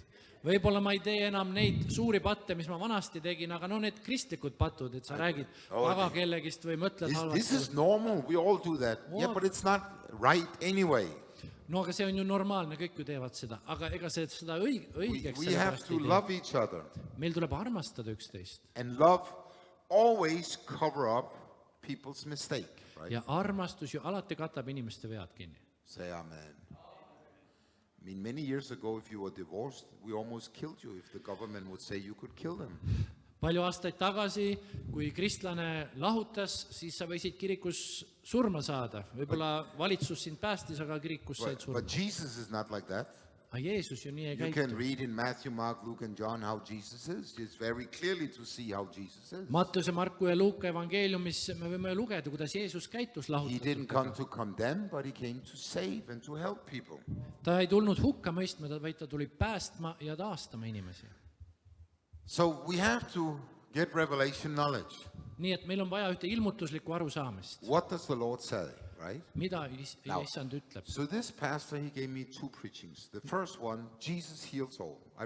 võib-olla ma ei tee enam neid suuri patte, mis ma vanasti tegin, aga no need kristlikud patud, et sa räägid väga kellegist või mõtled This halvasti. is normal, we all do that. Yeah, but it's not right anyway. No aga see on ju normaalne, kõik ju teevad seda, aga ega see seda õigeks We have sellepärast to ei tee. love each other. Meil tuleb armastada üksteist And love always cover up people's mistake, right? ja armastus ju alati katab inimeste vead kinni. Say amen. I mean, many years ago, if you were divorced, we almost killed you if the government would say you could kill them. Palju aastaid tagasi, kui kristlane lahutas, siis sa võisid kirikus surma saada. Võib-olla valitsus sind päästis, aga kirikus said surma. But Jesus is not like that. Aga Jeesus ju nii ei You can käitu. read in Matthew, Mark, Luke, and John how Jesus is. It's very clearly to see how Jesus is. Mattuse, Marku ja Luuka evangeeliumis me võime lugeda, kuidas Jeesus käitus He lahutatud. didn't come to condemn, but he came to save and to help people. Ta ei tulnud hukka mõistma, vaid ta tuli päästma ja taastama inimesi. So we have to get revelation knowledge. Nii et meil on vaja ühte ilmutuslikku arusaamist, What does the Lord say, right? mida Now, issand ütleb. So this pastor, he gave me 2 preachings. The first one, Jesus heals all. I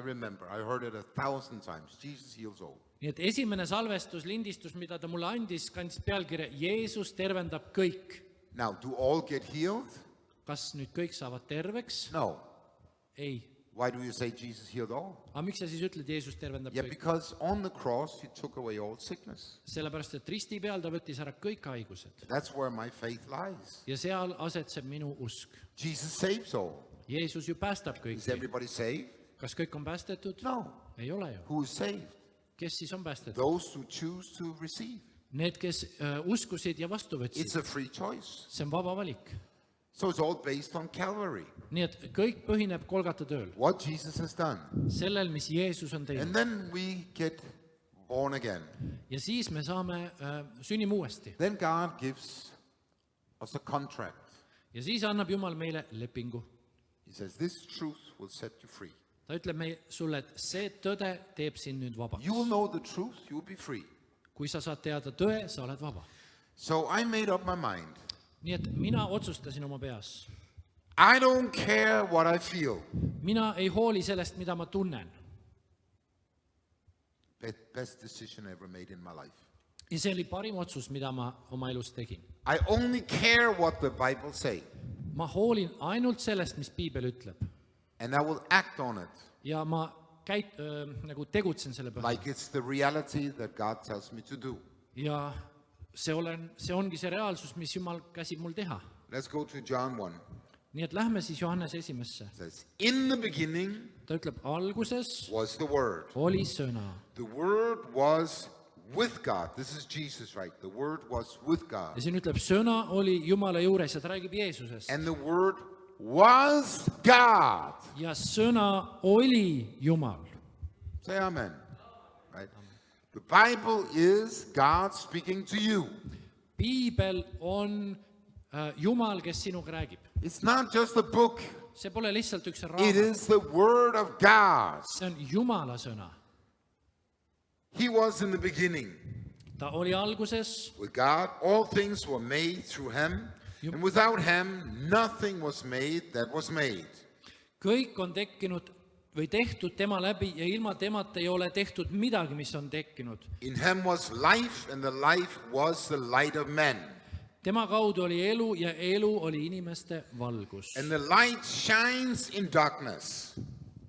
remember, I heard it 1,000 times. Jesus heals all. Nii et esimene salvestus, lindistus, mida ta mulle andis, kandis pealkirja Jeesus tervendab kõik. Now, do all get healed? Kas nüüd kõik saavad terveks? No. Ei. Why do you say Jesus healed all? Aga miks sa siis ütled, Jeesus tervendab Yeah, kõik? because on the cross, he took away all sickness. Sellepärast, et risti peal ta võttis ära kõik haigused. That's where my faith lies. Ja seal asetseb minu usk. Jesus saves all. Jeesus ju päästab Is kõiki. everybody saved? Kas kõik on päästetud? No. Ei ole ju. Who is saved? Kes siis on päästetud? Those who choose to receive. Need, kes uskusid ja vastu võtsid. It's a free choice. See on vaba valik. So it's all based on Calvary. Nii et kõik põhineb Kolgata tööl. What Jesus has done. Sellel, mis Jeesus on And teinud. then we get born again. Ja siis me saame sünnime uuesti. Then God gives us a contract. Ja siis annab Jumal meile lepingu. He says, this truth will set you free. Ta ütleb sulle, et see tõde teeb sind nüüd vabaks. You will know the truth, you will be free. Kui sa saad teada tõe, sa oled vaba. So I made up my mind. Nii et mina otsustasin oma peas. I don't care what I feel. Mina ei hooli sellest, mida ma tunnen. Best decision I ever made in my life. Ja see oli parim otsus, mida ma oma elus tegin. I only care what the Bible say, Ma hoolin ainult sellest, mis piibel ütleb. and I will act on it Ja ma nagu tegutsen selle peale. like it's the reality that God tells me to do. Ja see ongi see reaalsus, mis Jumal käsib mul teha. Let's go to John 1. Nii et lähme siis Johannes esimesse. It says, in the beginning Ta ütleb, alguses was the Word. oli sõna. The Word was with God. This is Jesus, right? The Word was with God. Ja siin ütleb, sõna oli Jumala juures ja ta räägib Jeesusest. And the Word was God. Ja sõna oli Jumal. Say amen. Right? The Bible is God speaking to you. Piibel on Jumal, kes sinuga räägib. It's not just a book. See pole lihtsalt üks It raamat. is the Word of God. See on Jumala sõna. He was in the beginning Ta oli alguses with God. All things were made through Him. And without Him, nothing was made that was made. kõik on tekkinud või tehtud tema läbi ja ilma temata ei ole tehtud midagi, mis on tekkinud. In Him was life, and the life was the light of men. Tema kaudu oli elu ja elu oli inimeste valgus. And the light shines in darkness.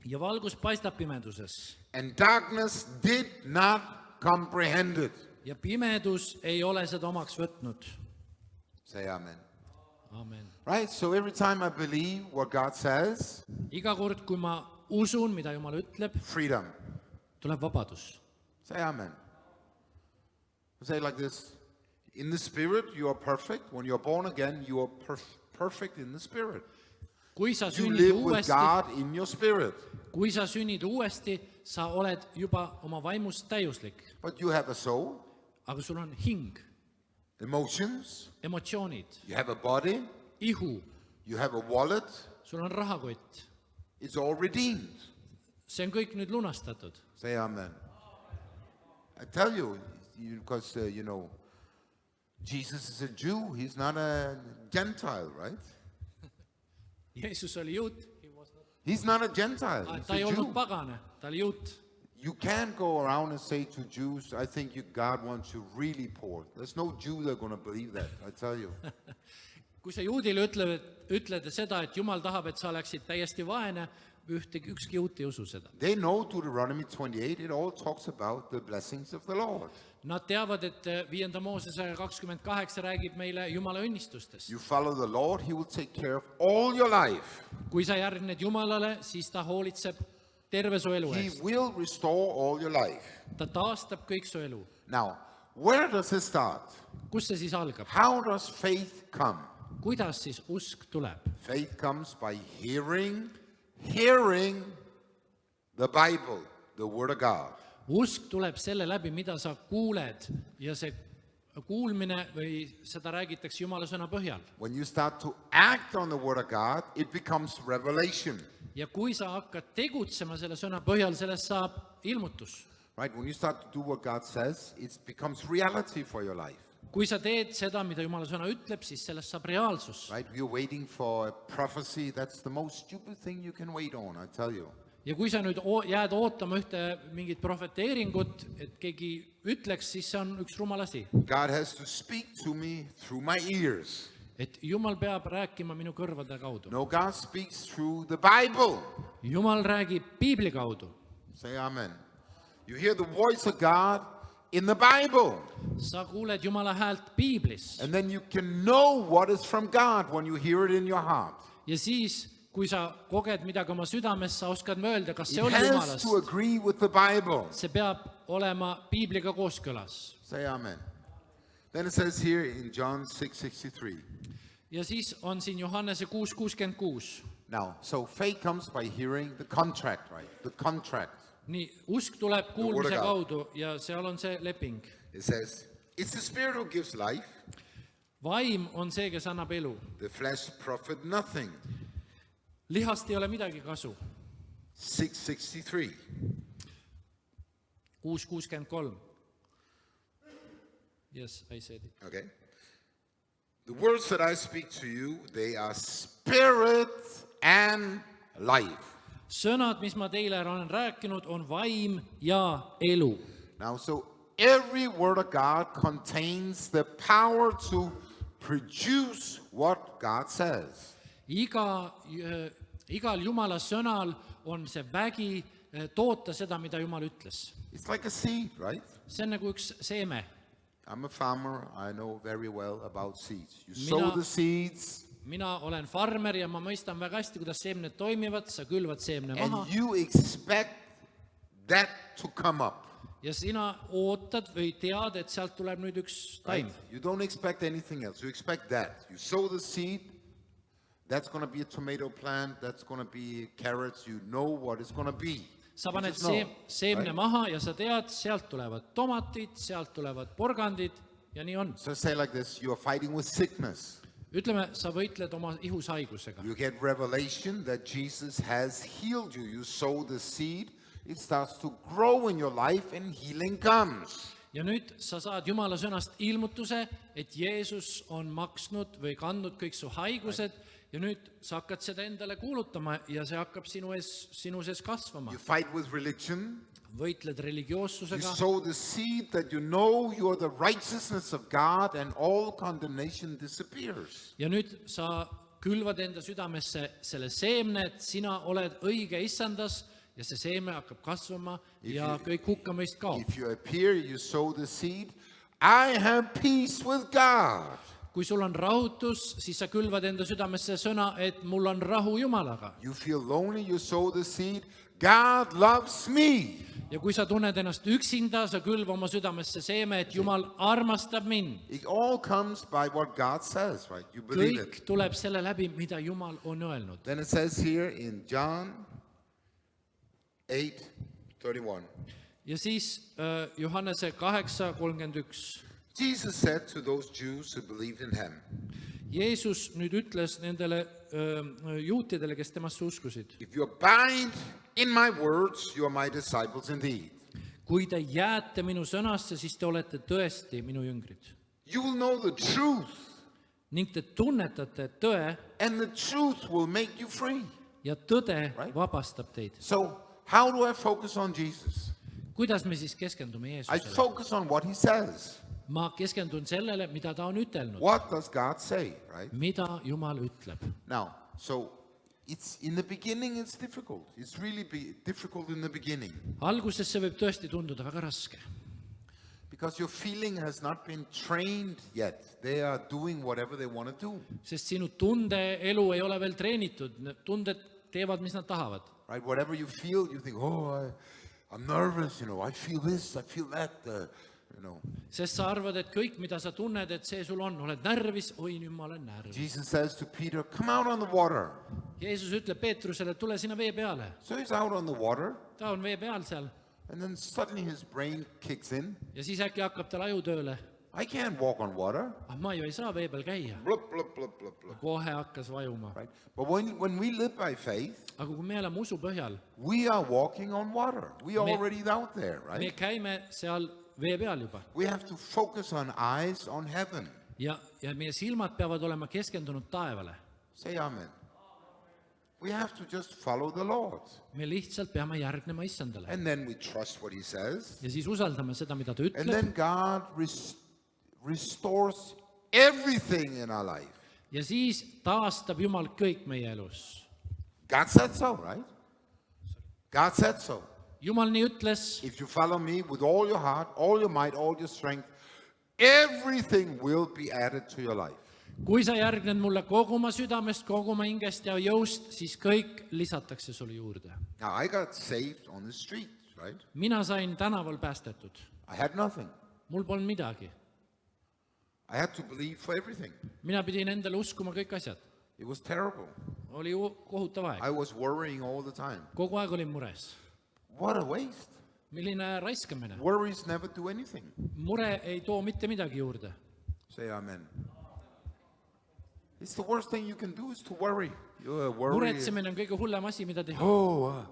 Ja valgus paistab pimeduses. And darkness did not comprehend it. Ja pimedus ei ole seda omaks võtnud. Say amen. Amen. Right? So every time I believe what God says, Iga kord, kui ma usun, mida Jumal ütleb, freedom. tuleb vabadus. Say amen. Say it like this. In the Spirit, you are perfect. When you're born again, you are perfect in the Spirit. Kui sa You sünnid live with uuesti, God in your spirit. kui sa sünnid uuesti, sa oled juba oma vaimust täiuslik. But you have a soul. Aga sul on hing. emotions, emotsioonid, you have a body, ihu, you have a wallet. sul on rahakott. It's all redeemed. See on kõik nüüd lunastatud. Say amen. I tell you, because, Jesus is a Jew. He's not a Gentile, right? Jeesus oli juut, He's not a Gentile. He's ta ei a olnud Jew. pagane, ta oli juut. You can't go around and say to Jews, I think God wants you really poor. There's no Jew that's going to believe that, I tell you. Kui sa juudile ütled seda, et Jumal tahab, et sa oleksid täiesti vaene, ükski juut ei usu seda. They know Deuteronomy 28, it all talks about the blessings of the Lord. Nad teavad, et 5. Moosese 28 räägib meile Jumala õnnistustest. You follow the Lord, He will take care of all your life. Kui sa järgned Jumalale, siis ta hoolitseb terve su elu He eest. will restore all your life. Ta taastab kõik su elu. Now, where does it start? Kus see siis algab? How does faith come? Kuidas siis usk tuleb? Faith comes by hearing the Bible, the Word of God. Usk tuleb selle läbi, mida sa kuuled ja see kuulmine või seda räägitakse Jumala sõna põhjal. When you start to act on the Word of God, it becomes revelation. Ja kui sa hakkad tegutsema selle sõna põhjal, sellest saab ilmutus. Right? When you start to do what God says, it becomes reality for your life. Kui sa teed seda, mida Jumala sõna ütleb, siis sellest saab reaalsus. Right? You're waiting for a prophecy. That's the most stupid thing you can wait on, I tell you. Ja kui sa nüüd jääd ootama mingit profeteeringut, et keegi ütleks, siis see on üks rumal asi. God has to speak to me through my ears. Et Jumal peab rääkima minu kõrvade kaudu. No, God speaks through the Bible. Jumal räägib Piibli kaudu. Say amen. You hear the voice of God in the Bible. Sa kuuled Jumala häält Piiblis. And then you can know what is from God when you hear it in your heart. Ja siis, kui sa koged midagi oma südames, sa oskad öelda, kas see It oli has Jumalast. to agree with the Bible. See peab olema Piibliga kooskõlas. Say amen. Then it says here in John 6:63. Ja siis on siin Johannese 6:66. Now, so faith comes by hearing the contract, right? The contract. Nii, usk tuleb kuulmise kaudu ja seal on see leping. It says, it's the Spirit who gives life. Vaim on see, kes annab elu. The flesh profit nothing. Lihast ei ole midagi kasu. 6:63. 6:63. Yes, I said it. Okay. The words that I speak to you, they are spirit and life. Sõnad, mis ma teile olen rääkinud, on vaim ja elu. Now, so every word of God contains the power to produce what God says. Igal Jumala sõnal on see vägi toota seda, mida Jumal ütles. It's like a seed, right? See on nagu üks seeme. I'm a farmer. I know very well about seeds. You sow the seeds. Mina olen farmer ja ma mõistan väga hästi, kuidas seemned toimivad, sa külvad seemne maha. And you expect that to come up. Ja sina ootad või tead, et sealt tuleb nüüd üks taim. Right? You don't expect anything else. You expect that. You sow the seed. That's going to be a tomato plant. That's going to be carrots. You know what it's going to be. Sa paned seemne maha ja sa tead, sealt tulevad tomatid, sealt tulevad porgandid ja nii on. So say like this, you are fighting with sickness. Ütleme, sa võitled oma ihushaigusega. You get revelation that Jesus has healed you. You sow the seed, it starts to grow in your life and healing comes. Ja nüüd sa saad Jumala sõnast ilmutuse, et Jeesus on maksnud või kandnud kõik su haigused ja nüüd sa hakkad seda endale kuulutama ja see hakkab sinu sees kasvama. You fight with religion. Võitled You religioossusega. sow the seed that you know you are the righteousness of God and all condemnation disappears. Ja nüüd sa külvad enda südamesse selle seemne, et sina oled õige issandas ja see seeme hakkab kasvama ja kõik hukkamõist kaob. If you appear, you sow the seed, I have peace with God. Kui sul on rahutus, siis sa külvad enda südamesse sõna, et mul on rahu Jumalaga. You feel lonely, you sow the seed, God loves me. Ja kui sa tunned ennast üksinda, sa külva oma südamesse seeme, et Jumal armastab mind. It all comes by what God says, right? You believe it. Kõik tuleb selle läbi, mida Jumal on öelnud. Then it says here in John 8:31. Ja siis Johannese 8:31. Jesus said to those Jews who believed in him, Jeesus nüüd ütles nendele juutidele, kes temasse uskusid, if you abide in my words, you are my disciples indeed. kui te jääte minu sõnasse, siis te olete tõesti minu jüngrid. You will know the truth, Ning te tunnetate tõe and the truth will make you free. ja tõde Right. vabastab teid. So, how do I focus on Jesus? Kuidas me siis keskendume I Jeesusele? focus on what he says. Ma keskendun sellele, mida ta on ütelnud, What does God say, right? mida Jumal ütleb. Now, so it's in the beginning it's difficult. It's really difficult in the beginning Alguses see võib tõesti tunduda väga raske, because your feeling has not been trained yet. They are doing whatever they want to do, sest sinu tundeelu ei ole veel treenitud, tunded teevad, mis nad tahavad. right? Whatever you feel, you think, oh, I'm nervous, I feel this, I feel that, Sest sa arvad, et kõik, mida sa tunned, et see sul on, oled närvis, oi nüüd ma olen närvis. Jesus says to Peter, come out on the water. Jeesus ütleb Peetrusele, tule sinna vee peale. So he's out on the water, Ta on vee peal seal and then suddenly his brain kicks in. ja siis äkki hakkab tal aju tööle. I can't walk on water. Ma ju ei saa vee peal käia. Blup, blup, blup, blup, blup. Kohe hakkas vajuma. Right? But when we live by faith, Aga kui me elame usu põhjal, we are walking on water. We are Me- already out there, me right? käime seal vee peal juba We have to focus on eyes on heaven. ja meie silmad peavad olema keskendunud taevale. Say amen. We have to just follow the Lord. Me lihtsalt peame järgnema issandale And then we trust what he says. ja siis usaldame seda, mida ta And ütleb then God restores everything in our life. ja siis taastab Jumal kõik meie elus. God said so, right? God said so. Jumal nii ütles, If you follow me with all your heart, all your might, all your strength, everything will be added to your life. kui sa järgned mulle kogu oma südamest, kogu oma hingest ja jõust, siis kõik lisatakse sulle juurde. Now, I got saved on the street, right? Mina sain tänaval päästetud. I had nothing. Mul polnud midagi. I had to believe for everything. Mina pidin endale uskuma kõik asjad. It was terrible. Oli ju kohutav aeg. I was worrying all the time. Kogu aeg olin mures. What a waste. Milline raiskamine. Worries never do anything. Mure ei too mitte midagi juurde. Say amen. It's the worst thing you can do is to worry. You worry. Muretsemine on kõige hullem asi, mida teha. Oh,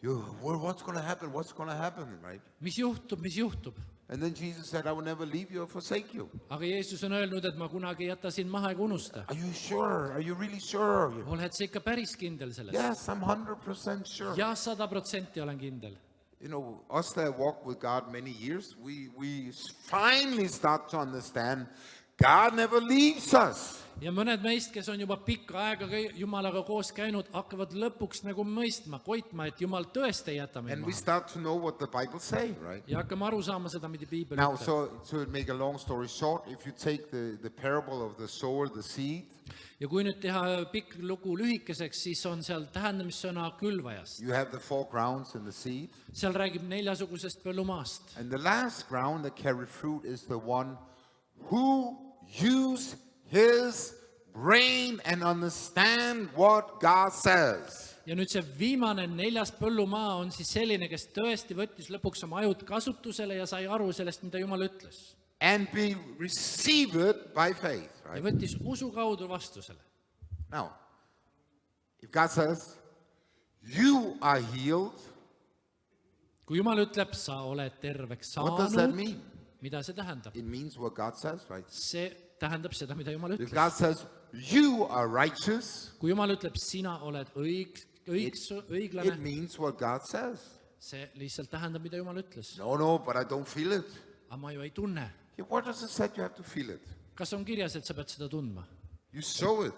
what's going to happen? What's going to happen, right? Mis juhtub, mis juhtub? And then Jesus said, I will never leave you or forsake you. Aga Jeesus on öelnud, et ma kunagi ei jäta sind maha ega unusta. Are you sure? Are you really sure? Oled sa ikka päris kindel selles? Yes, I'm 100% sure. Ja 100% olen kindel. Us that walk with God many years, we finally start to understand God never leaves us. Ja mõned meist, kes on juba pikka aega Jumalaga koos käinud, hakkavad lõpuks nagu mõistma, koitma, et Jumal tõesti ei jäta meid And we maha. start to know what the Bible say, right? Ja hakkame aru saama seda, mida Piibel Now, ütleb. so to make a long story short, if you take the parable of the sower, the seed, Ja kui nüüd teha pikk lugu lühikeseks, siis on seal tähendamissõna külvajast. you have the 4 grounds in the seed. Seal räägib 4-sugusest põllumaast. And the last ground that carry fruit is the one who use his brain and understand what God says. Ja nüüd see viimane 4. põllumaa on siis selline, kes tõesti võttis lõpuks oma ajud kasutusele ja sai aru sellest, mida Jumal ütles. And receive it by faith, Ja right? võttis usu kaudu vastu selle. Now, if God says, you are healed, Kui Jumal ütleb, sa oled terveks what does that saanud, mean? mida see tähendab? It means what God says, right? See tähendab seda, mida Jumal If ütles. God says, you are righteous, Kui Jumal ütleb, sina oled it õiglane, means what God says. see lihtsalt tähendab, mida Jumal ütles. No, but I don't feel it. Aga ma ju ei tunne. Yeah, what does it say you have to feel it? Kas on kirjas, et sa pead seda tundma? You sow it.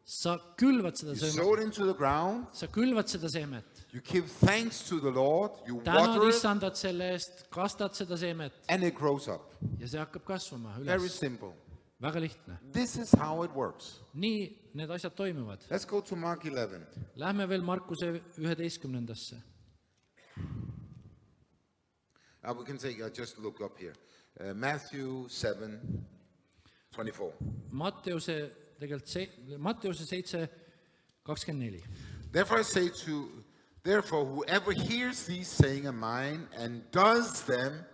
Sa külvad seda You seemet. sow it into the ground. Sa külvad seda seemet. You give thanks to the Lord. You Tänad water it, issandat selle eest, kastad seda seemet and it grows up. ja see hakkab kasvama Very üles. simple. Väga lihtne. This is how it works. Nii need asjad toimuvad. Let's go to Mark 11. Lähme veel Markuse 11-ndasse. We can take, just look up here. Matthew 7:24. Matteuse 7:24. Therefore whoever hears these saying of mine and does them,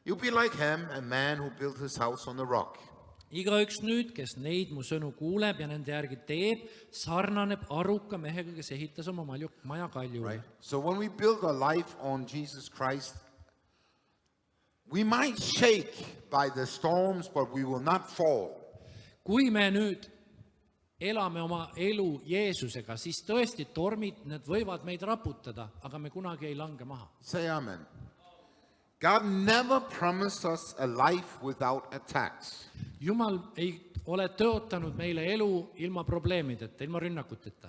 You'll be like him, a man who built his house on the rock. igaüks nüüd, kes neid mu sõnu kuuleb ja nende järgi teeb, sarnaneb aruka mehega, kes ehitas oma maja kaljule. Right? So when we build our life on Jesus Christ, we might shake by the storms, but we will not fall. Kui me nüüd elame oma elu Jeesusega, siis tõesti tormid, need võivad meid raputada, aga me kunagi ei lange maha. Say amen. God never promised us a life without attacks. Jumal ei ole tõotanud meile elu ilma probleemideta, ilma rünnakuteta.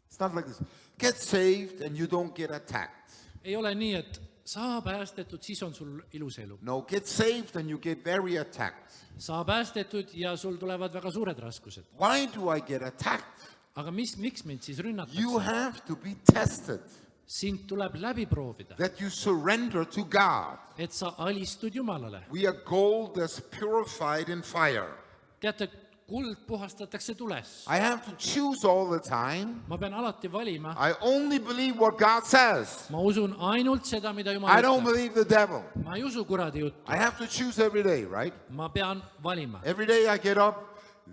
It's not like this. Get saved and you don't get attacked. Ei ole nii, et saa päästetud, siis on sul ilus elu. No, get saved and you get very attacked. Saa päästetud ja sul tulevad väga suured raskused. Why do I get attacked? Aga miks mind siis You rünnatakse? have to be tested, Sind tuleb läbi proovida, that you surrender to God. et sa alistud Jumalale. We are gold that's purified in fire. Teate, kuld puhastatakse tules. I have to choose all the time. Ma pean alati valima. I only believe what God says. Ma usun ainult seda, mida Jumal I don't ütleb. believe the devil. Ma ei usu kuradi juttu. I have to choose every day, right? Ma pean valima. Every day I get up.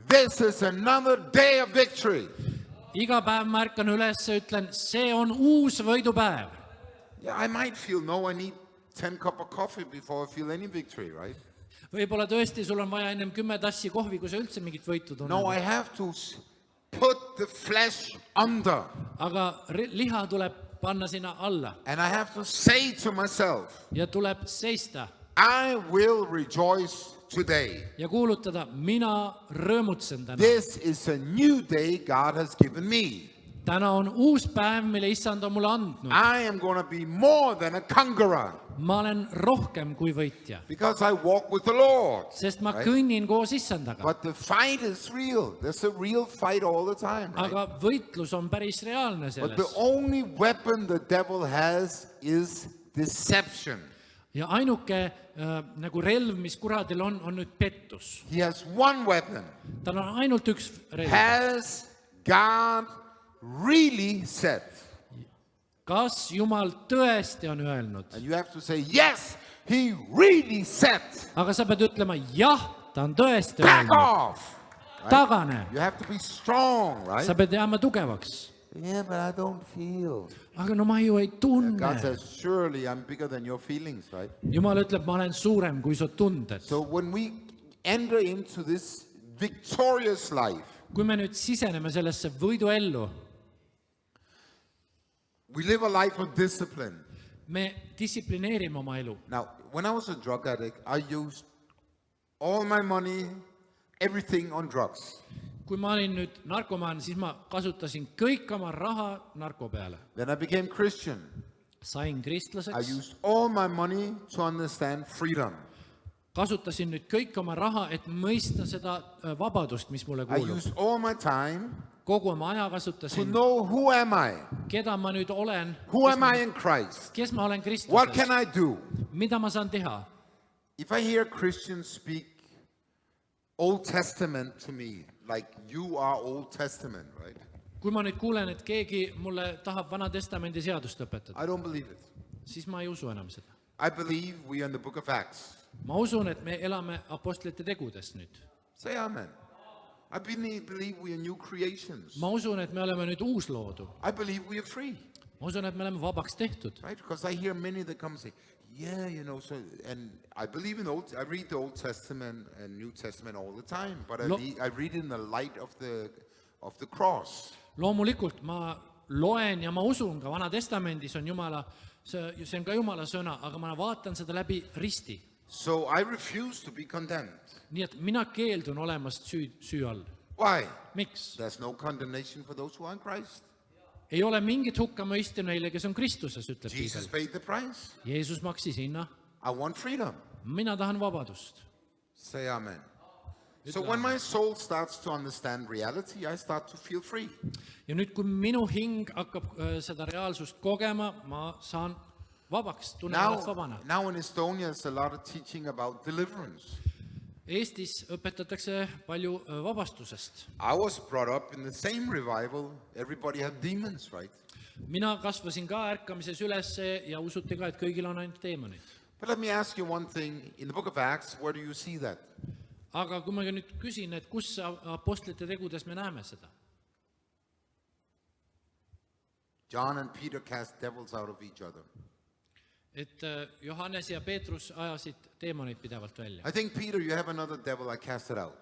This is another day of victory. Iga päev märkan üles ja ütlen, see on uus võidupäev. Yeah, I might feel, no, I need 10 cups of coffee before I feel any victory, right? Võib-olla tõesti sul on vaja ennem 10 tassi kohvi, kui sa üldse mingit võitu No, I tunned. have to put the flesh under. Aga liha tuleb panna sinna alla And I have to say to myself, ja tuleb seista I will rejoice today. ja kuulutada, mina rõõmutsen täna. This is a new day God has given me. Täna on uus päev, mille issand on mulle andnud. I am going to be more than a conqueror Ma olen rohkem kui võitja, because I walk with the Lord. sest ma Right. kõnnin koos issandaga. But the fight is real. There's a real fight all the time. Right? Aga võitlus on päris reaalne But the selles. only weapon the devil has is deception. Ja ainuke nagu relv, mis kuradil on nüüd pettus. He has one weapon. Tal on ainult üks relv. Has God really said? Kas Jumal tõesti on öelnud? And you have to say, yes, he really said. Aga sa pead ütlema, jah, ta on tõesti Back öelnud. off. Tagane. You have to be strong, right? Sa pead jääma tugevaks. Yeah, but I don't feel. Aga no ma ju ei tunne. God says, surely I'm bigger than your feelings, right? Jumal ütleb, ma olen suurem kui su tunded. So when we enter into this victorious life, Kui me nüüd siseneme sellesse võiduellu, we live a life of discipline. me distsiplineerime oma elu. Now, when I was a drug addict, I used all my money, everything on drugs. Kui ma olin nüüd narkomaan, siis ma kasutasin kõik oma raha narko peale. Then I became Christian. Sain I kristlaseks, used all my money to understand freedom. kasutasin nüüd kõik oma raha, et mõista seda vabadust, mis mulle I kuulub. used all my time Kogu oma aja to kasutasin, know who am I? keda ma nüüd olen, Who am I in Christ? kes ma olen What can Kristuses, I do? mida ma saan teha. If I hear Christians speak Old Testament to me, like you are Old Testament, right? Kui ma nüüd kuulen, et keegi mulle tahab Vana Testamendi seadust õpetada, I don't believe it. siis ma ei usu enam seda. I believe we are in the book of Acts. Ma usun, et me elame apostlite tegudes nüüd. Say amen. I believe we are new creations. Ma usun, et me oleme nüüd uusloodu. I believe we are free, Ma usun, et me oleme vabaks tehtud. right? Because I hear many that come and say, yeah, you know, so, and I believe in I read the Old Testament and New Testament all the time, but I read in the light of the cross. Loomulikult ma loen ja ma usun ka Vana Testamendis on Jumala, see on ka Jumala sõna, aga ma vaatan seda läbi risti. So I refuse to be condemned. Nii et mina keeldun olemast süü all. Why? Miks? There's no condemnation for those who are in Christ. Ei ole mingit hukkamõistu neile, kes on Kristuses, ütleb Jesus Piibel. paid the price. Jeesus maksis hinna. I want freedom. Mina tahan vabadust. Say amen. So when my soul starts to understand reality, I start to feel free. Ja nüüd, kui minu hing hakkab seda reaalsust kogema, ma saan vabaks, tunnen ennast vabana. Now in Estonia, there's a lot of teaching about deliverance. Eestis õpetatakse palju vabastusest. I was brought up in the same revival. Everybody had demons, right? mina kasvasin ka ärkamises ülesse ja usuti ka, et kõigil on ainult teemonid. But let me ask you one thing. In the book of Acts, where do you see that? Aga kui ma nüüd küsin, et kus apostlite tegudes me näeme seda? John and Peter cast devils out of each other. Et Johannes ja Peetrus ajasid teemoneid pidevalt välja. I think, Peter, you have another devil. I cast it out.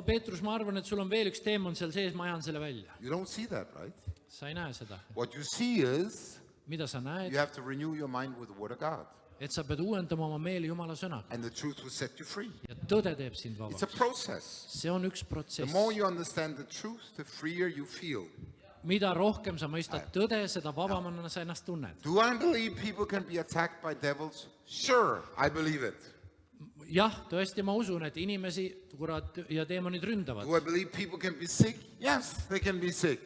Peetrus, ma arvan, et sul on veel üks teemon seal sees, ma ajan selle välja. You don't see that, right? Sa ei näe seda. What you see is Mida sa näed? you have to renew your mind with the Word of God. Et sa pead uuendama oma meeli Jumala sõnaga. And the truth will set you free. Ja tõde teeb sind It's a vabaks. process. See on üks The protsess. more you understand the truth, the freer you feel. Mida rohkem sa mõistad tõde, seda vabamana sa ennast tunned. Do I believe people can be attacked by devils? Sure, I believe it. Jah, tõesti ma usun, et inimesi, kurat ja teemonid ründavad. Do I believe people can be sick? Yes, they can be sick.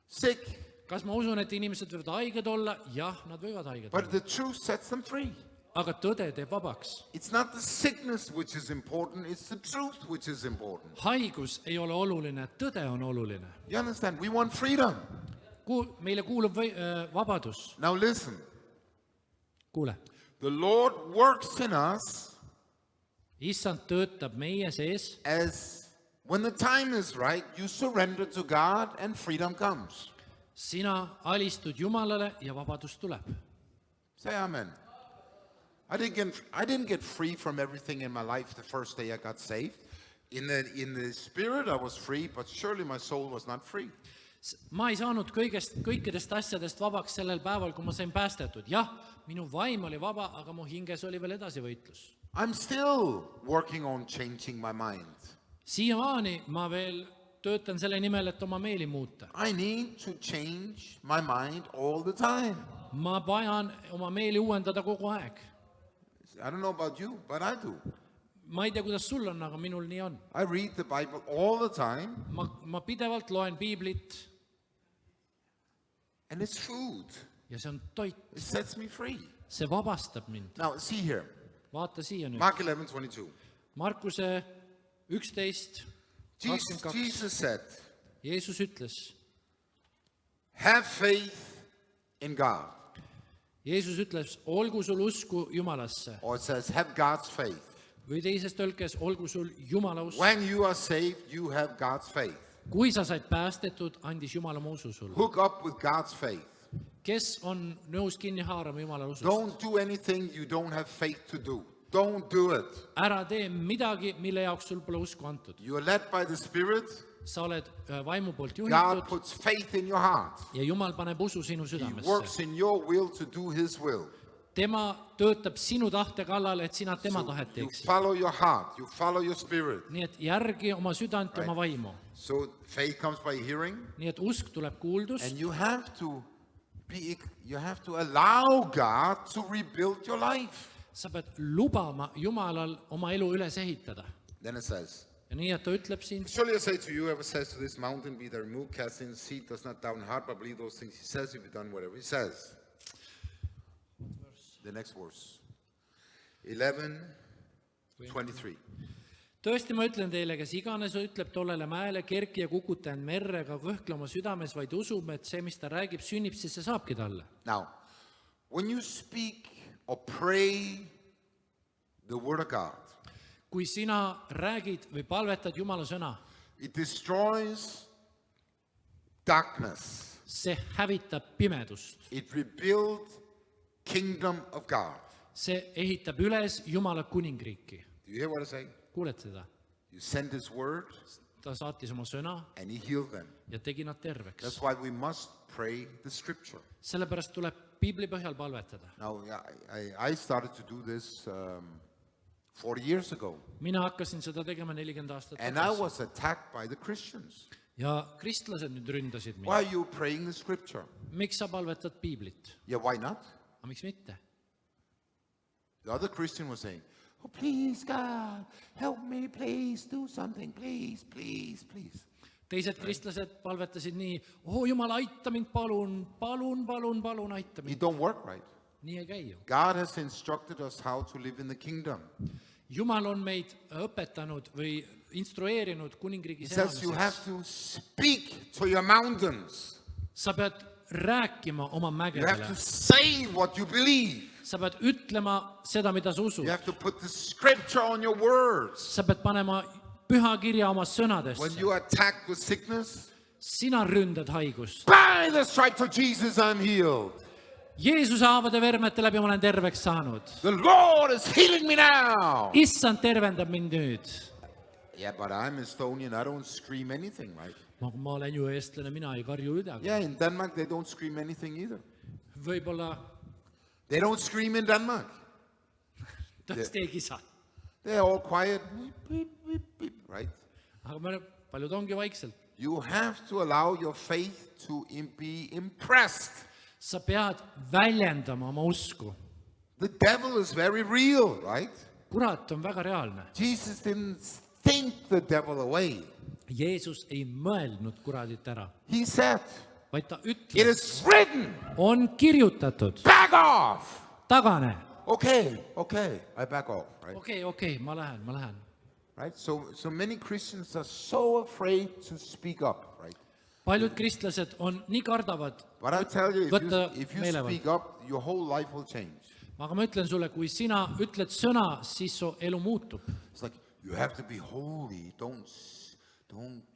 Sick. Kas ma usun, et inimesed võivad haiged olla? Jah, nad võivad haiged But olla. the truth sets them free. Aga tõde teeb vabaks. It's not the sickness which is important, it's the truth which is important. Haigus ei ole oluline, tõde on oluline. You understand? We want freedom. Meile kuulub vabadus. Now listen. Kuule, The Lord works in us issand töötab meie sees, as when the time is right, you surrender to God and freedom comes. sina alistud Jumalale ja vabadus tuleb. Say amen. I didn't get free from everything in my life the first day I got saved. In the spirit I was free, but surely my soul was not free. Ma ei saanud kõikidest asjadest vabaks sellel päeval, kui ma sain päästetud. Jah, minu vaim oli vaba, aga mu hinges oli veel edasi võitlus. I'm still working on changing my mind. Siiamaani ma veel töötan selle nimel, et oma meeli muuta. I need to change my mind all the time. Ma vajan oma meeli uuendada kogu aeg. I don't know about you, but I do. Ma ei tea, kuidas sul on, aga minul nii on. I read the Bible all the time, Ma pidevalt loen piiblit and it's food. ja see on toit. It sets me free. See vabastab mind. Now, see here. Vaata siia nüüd. Mark 11:22. Markuse 11, 22. Jesus said, Jeesus ütles, have faith in God. Jeesus ütles, olgu sul usku Jumalasse. Or it says, have God's faith. Või teises tõlkes, olgu sul Jumala usk. When you are saved, you have God's faith. Kui sa said päästetud, andis Jumala oma usu sulle. Hook up with God's faith. Kes on nõus kinni haarama Jumala usust? Don't do anything you don't have faith to do. Don't do it. Ära tee midagi, mille jaoks sul pole usku antud. You are led by the Spirit. Sa oled vaimu poolt God juhitud puts faith in your heart. ja Jumal paneb usu sinu He südamesse. works in your will to do His will. Tema töötab sinu tahte kallal, et sina tema tahet You teeksid. follow your heart. You follow your spirit. Nii et järgi oma südant ja oma vaimu. So faith comes by hearing, Nii et usk tuleb kuuldust and you have to allow God to rebuild your life. sa pead lubama Jumalal oma elu üles ehitada. Then it says, Ja nii, et ta ütleb siin, surely I say to you, whoever says to this mountain, be thou removed, cast in the sea, does not doubt in heart, but believe those things he says, he'll be done whatever he says. The next verse. 11:23. tõesti ma ütlen teile, kes iganes ütleb tollele mäele, kerki ja kukuta end merre, ega kõhkle oma südames, vaid usub, et see, mis ta räägib, sünnib, siis see saabki talle. Now, when you speak or pray the word of God, Kui sina räägid või palvetad Jumala sõna, it destroys darkness. see hävitab pimedust. It rebuilds kingdom of God. See ehitab üles Jumala kuningriiki. Do you hear what I say? Kuuled seda? You send his word Ta saatis oma sõna and he healed them. ja tegi nad terveks. That's why we must pray the scripture. Sellepärast tuleb piibli põhjal palvetada. Now, I started to do this 40 years ago, Mina hakkasin seda tegema 40 aastat and I tagasi. was attacked by the Christians. Ja kristlased nüüd ründasid mind. Why are you praying the scripture? Miks sa palvetad piiblit? Yeah, why not? Aga miks mitte? The other Christian was saying, oh, please, God, help me, please, do something, please, please, please. Teised kristlased palvetasid nii, Jumal, aita mind, palun, palun, palun, palun, aita mind. It don't work right. Nii ei käi ju. God has instructed us how to live in the kingdom. Jumal on meid õpetanud või instrueerinud kuningriigis He says you have elamiseks. to speak to your mountains. Sa pead rääkima oma You have to mägedele. say what you believe. Sa pead ütlema seda, mida sa usud. You have to put the scripture on your words. Sa pead panema püha kirja oma When sõnadesse. you are attacked with sickness, Sina ründad haigust. by the stripes of Jesus I'm healed. Jeesuse haavade vermete läbi ma olen terveks saanud. The Lord is healing me now. Issand tervendab mind nüüd. Yeah, but I'm Estonian. I don't scream anything, right? Ma olen ju eestlane, mina ei karju midagi. Yeah, in Denmark they don't scream anything either. Võib-olla They don't scream in Denmark. tõesti ei kisa. They're all quiet, beep, beep, beep, beep, right? Aga paljud ongi vaikselt. You have to allow your faith to be impressed. Sa pead väljendama oma usku. The devil is very real, right? Kurat on väga reaalne. Jesus didn't think the devil away. Jeesus ei mõelnud kuradit ära, He said, vaid ta it ütles, is written, on kirjutatud, back off. tagane. Okay, I back off, right? Okei, ma lähen. Right? So many Christians are so afraid to speak up, right? Paljud kristlased on nii kardavad But I tell you, võtta if you meelevald. speak up, your whole life will change. Aga ma ütlen sulle, kui sina ütled sõna, siis su elu muutub. It's like you have to be holy. Don't.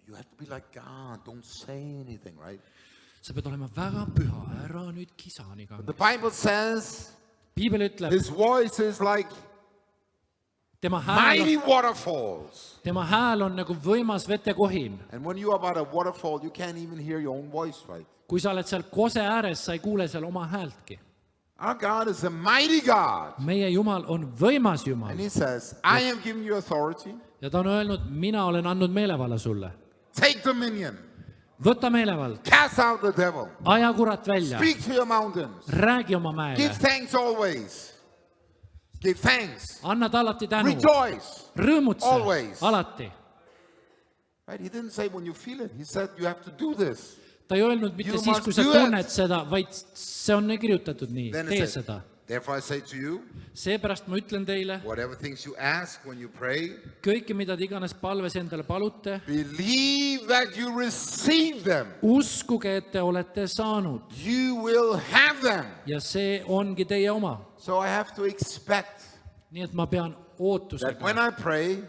You have to be like God. Don't say anything, right? Sa pead olema väga püha, ära nüüd kisa nii kaua. The Bible says Piibel ütleb, His voice is like tema mighty waterfalls. hääl on nagu võimas vetekohin. And when you are by a waterfall, you can't even hear your own voice, right? Kui sa oled seal kose ääres, sa ei kuule seal oma häältki. Our God is a mighty God. Meie Jumal on võimas Jumal And He says, I am giving you authority. ja ta on öelnud, mina olen andnud meelevalla sulle. Take dominion. Võta meelevald, Cast out the devil. aja kurat välja, Speak to your mountains. räägi oma Give mäele, thanks always. Give thanks. annad alati tänu, Rejoice. rõõmutse Always. alati. Right? He didn't say when you feel it. He said you have to do this. Ta ei öelnud mitte You siis, must kui sa do it. tunned seda, vaid see on kirjutatud nii, Then tee it said, seda. therefore I say to you, Seepärast ma ütlen teile, whatever things you ask when you pray, kõike, mida te iganes palves endale palute, believe that you receive them. uskuge, et te olete saanud You will have them. ja see ongi teie oma. So I have to expect Nii et ma pean that ootusega when I pray,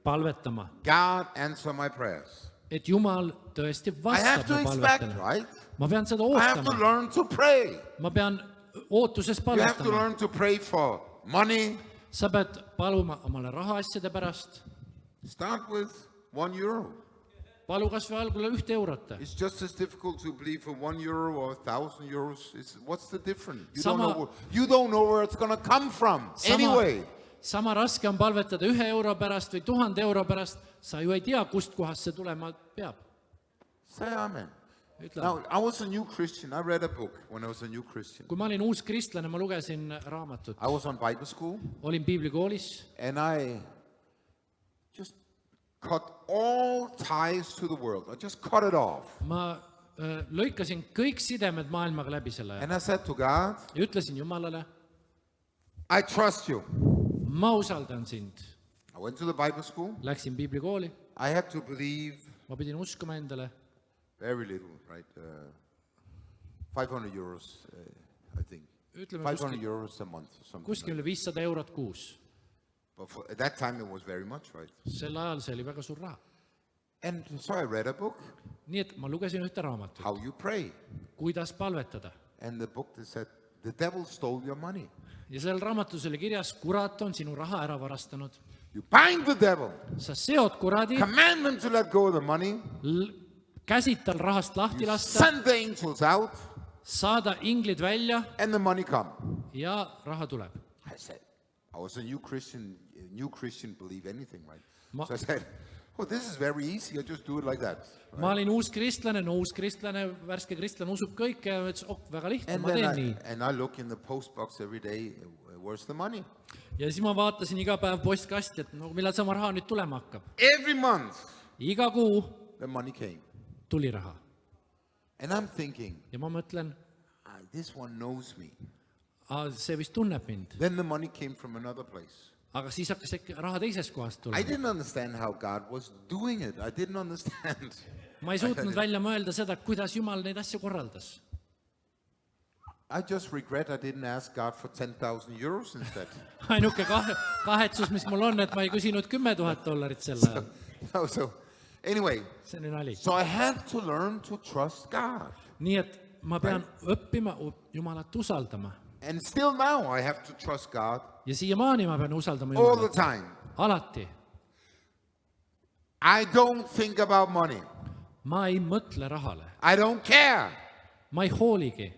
palvetama, God answer my prayers. et Jumal tõesti I have vastab to mu expect, palvetele. right? Ma pean seda I have to ootama, learn to pray. ma pean ootuses You have to palvetama. learn to pray for money. Sa pead paluma omale rahaasjade pärast, Start with €1. palu kas või algul 1 eurot. It's just as difficult to believe for €1 or €1,000. What's the difference? You don't know where it's going to come from anyway. Sama raske on palvetada 1 euro pärast või 1000 euro pärast, sa ju ei tea, kust kohast see tulema peab. Say amen. Ütle. Now, I was a new Christian. I read a book when I was a new Christian. Kui ma olin uus kristlane, ma lugesin raamatut, I was on Bible school olin piiblikoolis and I just cut all ties to the world. I just cut it off. ma lõikasin kõik sidemed maailmaga läbi selle aja And I said to God, ja ütlesin Jumalale, I trust you. ma usaldan sind. I went to the Bible school. Läksin piiblikooli, I had to believe ma pidin uskuma endale very little, right? €500, I think. Ütleme €500 a month or something. kuskil üle 500 eurot kuus. But at that time it was very much, right? Sel ajal see oli väga suur raha. And so I read a book, Nii et ma lugesin ühte raamatut, How You Pray. kuidas palvetada. And the book that said, the devil stole your money. Ja seal raamatus oli kirjas, kurat on sinu raha ära varastanud. You bind the devil. Sa seod kuradi, Command him to let go of the money. käsid tal rahast lahti You lasta, send the angels out saada inglid välja and the money come. ja raha tuleb. I said, I was a new Christian believe anything, right? Ma- So I said, oh, this is very easy. I just do it like that. Ma olin uus kristlane, värske kristlane usub kõike ja ütles, väga lihtne, And ma teen then nii. and I look in the post box every day, where's the money? Ja siis ma vaatasin iga päev postkasti, et no millal see oma raha nüüd tulema hakkab. Every month Iga kuu the money came. tuli raha. And I'm thinking, Ja ma mõtlen, this one knows me. see vist tunneb mind. Then the money came from another place. Aga siis hakkas äkki raha teisest kohast I tulema. didn't understand how God was doing it. I didn't understand. Ma ei suutnud välja mõelda seda, kuidas Jumal neid asju korraldas. I just regret I didn't ask God for 10,000 euros instead. ainuke kahetsus, mis mul on, et ma ei küsinud $10,000 sel ajal. So anyway, See oli nali. so I had to learn to trust God. Nii et ma pean õppima Jumalat usaldama. And still now I have to trust God Ja siiamaani ma pean usaldama all the Jumalat. time. Alati. I don't think about money. Ma ei mõtle rahale. I don't care. Ma ei hooligi.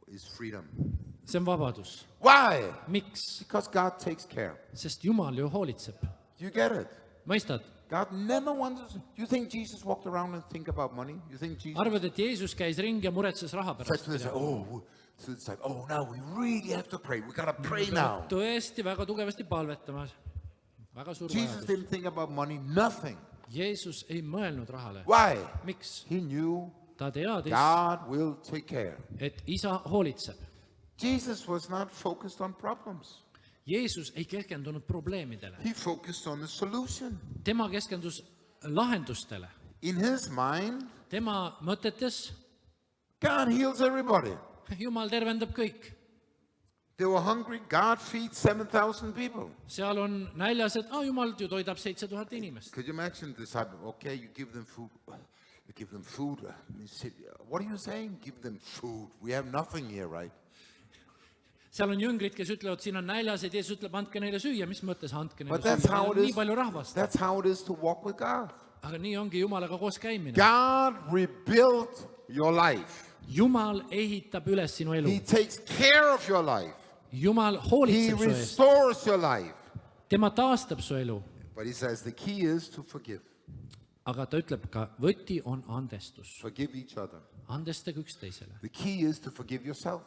It's freedom. See on vabadus. Why? Miks? Because God takes care. Sest Jumal ju hoolitseb. You get it? Mõistad? God never wants. You think Jesus walked around and think about money? You think Jesus Arvad, et Jeesus käis ringi ja muretses raha said pärast? to this, so it's like, oh, now we really have to pray. We got to pray now. Tõesti väga tugevasti palvetamas. Väga suur Jesus vajadus. didn't think about money, nothing. Jeesus ei mõelnud rahale. Why? Miks? He knew Ta teadis, God will take care. et isa hoolitseb. Jesus was not focused on problems. Jeesus ei keskendunud probleemidele. He focused on the solution. Tema keskendus lahendustele. In his mind, Tema mõtetes God heals everybody. Jumal tervendab kõik. They were hungry. God feeds 7,000 people. Seal on näljas, et Jumal ju toidab 7000 inimest. Could you imagine this type of, okay, you give them food. You give them food. You say, what are you saying? Give them food. We have nothing here, right? Seal on jüngrid, kes ütlevad, siin on näljas, ja Jeesus ütleb, andke neile süüa. Mis mõttes andke neile But that's süüa? how Neil it on is. nii palju rahvast. That's how it is to walk with God. Aga nii ongi Jumalaga koos käimine. God rebuilt your life. Jumal ehitab üles sinu elu. He takes care of your life. Jumal He hoolitseb su eest. restores your life. Tema taastab su elu. But he says the key is to forgive. Aga ta ütleb ka, võti on andestus. Forgive each other. Andestage üksteisele. The key is to forgive yourself.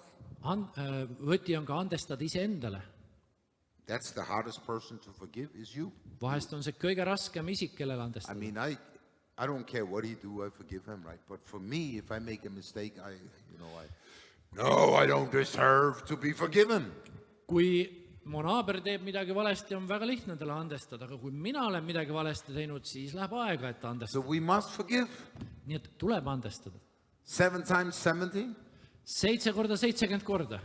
Võti on ka andestada iseendale. That's the hardest person to forgive is you. Vahest on see kõige raskem isik, kellele I andestada. mean, I don't care what he do, I forgive him, right? But for me, if I make a mistake, I don't deserve to be forgiven. Kui mu naaber teeb midagi valesti, on väga lihtne talle andestada, aga kui mina olen midagi valesti teinud, siis läheb aega, et So andestada. we must forgive. Nii et tuleb andestada. 7 times 70 7 korda 70 korda.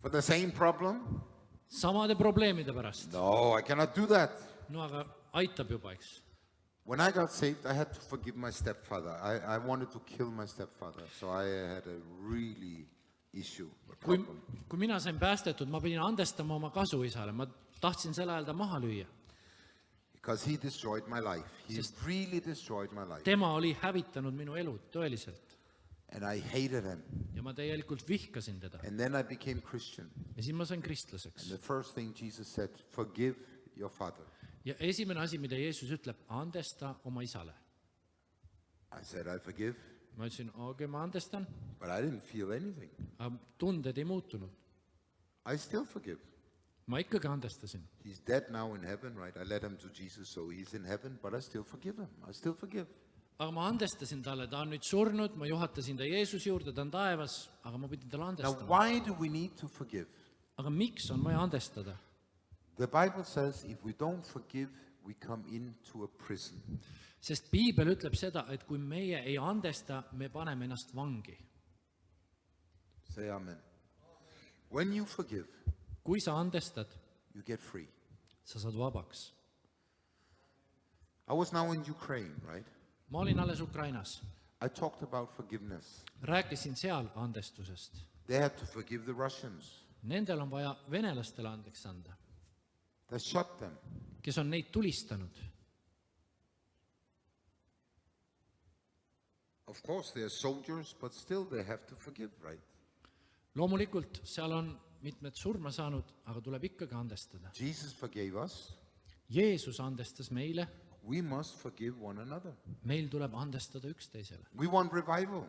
for the same problem? Samade probleemide pärast. No, I cannot do that. No aga aitab juba, eks. When I got saved, I had to forgive my stepfather. I wanted to kill my stepfather, so I had a really issue, a problem. Kui mina sain päästetud, ma pidin andestama oma kasuisale. Ma tahtsin sel ajal ta maha lüüa. Because he destroyed my life. He really destroyed my life. Tema oli hävitanud minu elu, tõeliselt. And I hated him. Ja ma täielikult vihkasin teda. And then I became Christian. Ja siis ma sain kristlaseks. And the first thing Jesus said, forgive your father. Ja esimene asi, mida Jeesus ütleb, andesta oma isale. I said, I forgive, Ma ütlesin, ma andestan, but I didn't feel anything. aga tunded ei muutunud. I still forgive. Ma ikkagi andestasin. He's dead now in heaven, right? I led him to Jesus, so he's in heaven, but I still forgive him. I still forgive. Aga ma andestasin talle, ta on nüüd surnud, ma juhatasin ta Jeesuse juurde, ta on taevas, aga ma pidin talle Now, andestama. why do we need to forgive? Aga miks on vaja andestada? The Bible says if we don't forgive, we come into a prison. Sest Piibel ütleb seda, et kui meie ei andesta, me paneme ennast vangi. Say amen. When you forgive, Kui sa andestad, you get free. sa saad vabaks. I was now in Ukraine, right? Ma olin alles Ukrainas. I talked about forgiveness. Rääkisin seal andestusest. They had to forgive the Russians. Nendel on vaja venelastele andeks anda, They shot them. kes on neid tulistanud. Of course, they are soldiers, but still they have to forgive, right? Loomulikult, seal on mitmed surma saanud, aga tuleb ikkagi andestada. Jesus forgave us. Jeesus andestas meile, We must forgive one another. meil tuleb andestada üksteisele. We want revival.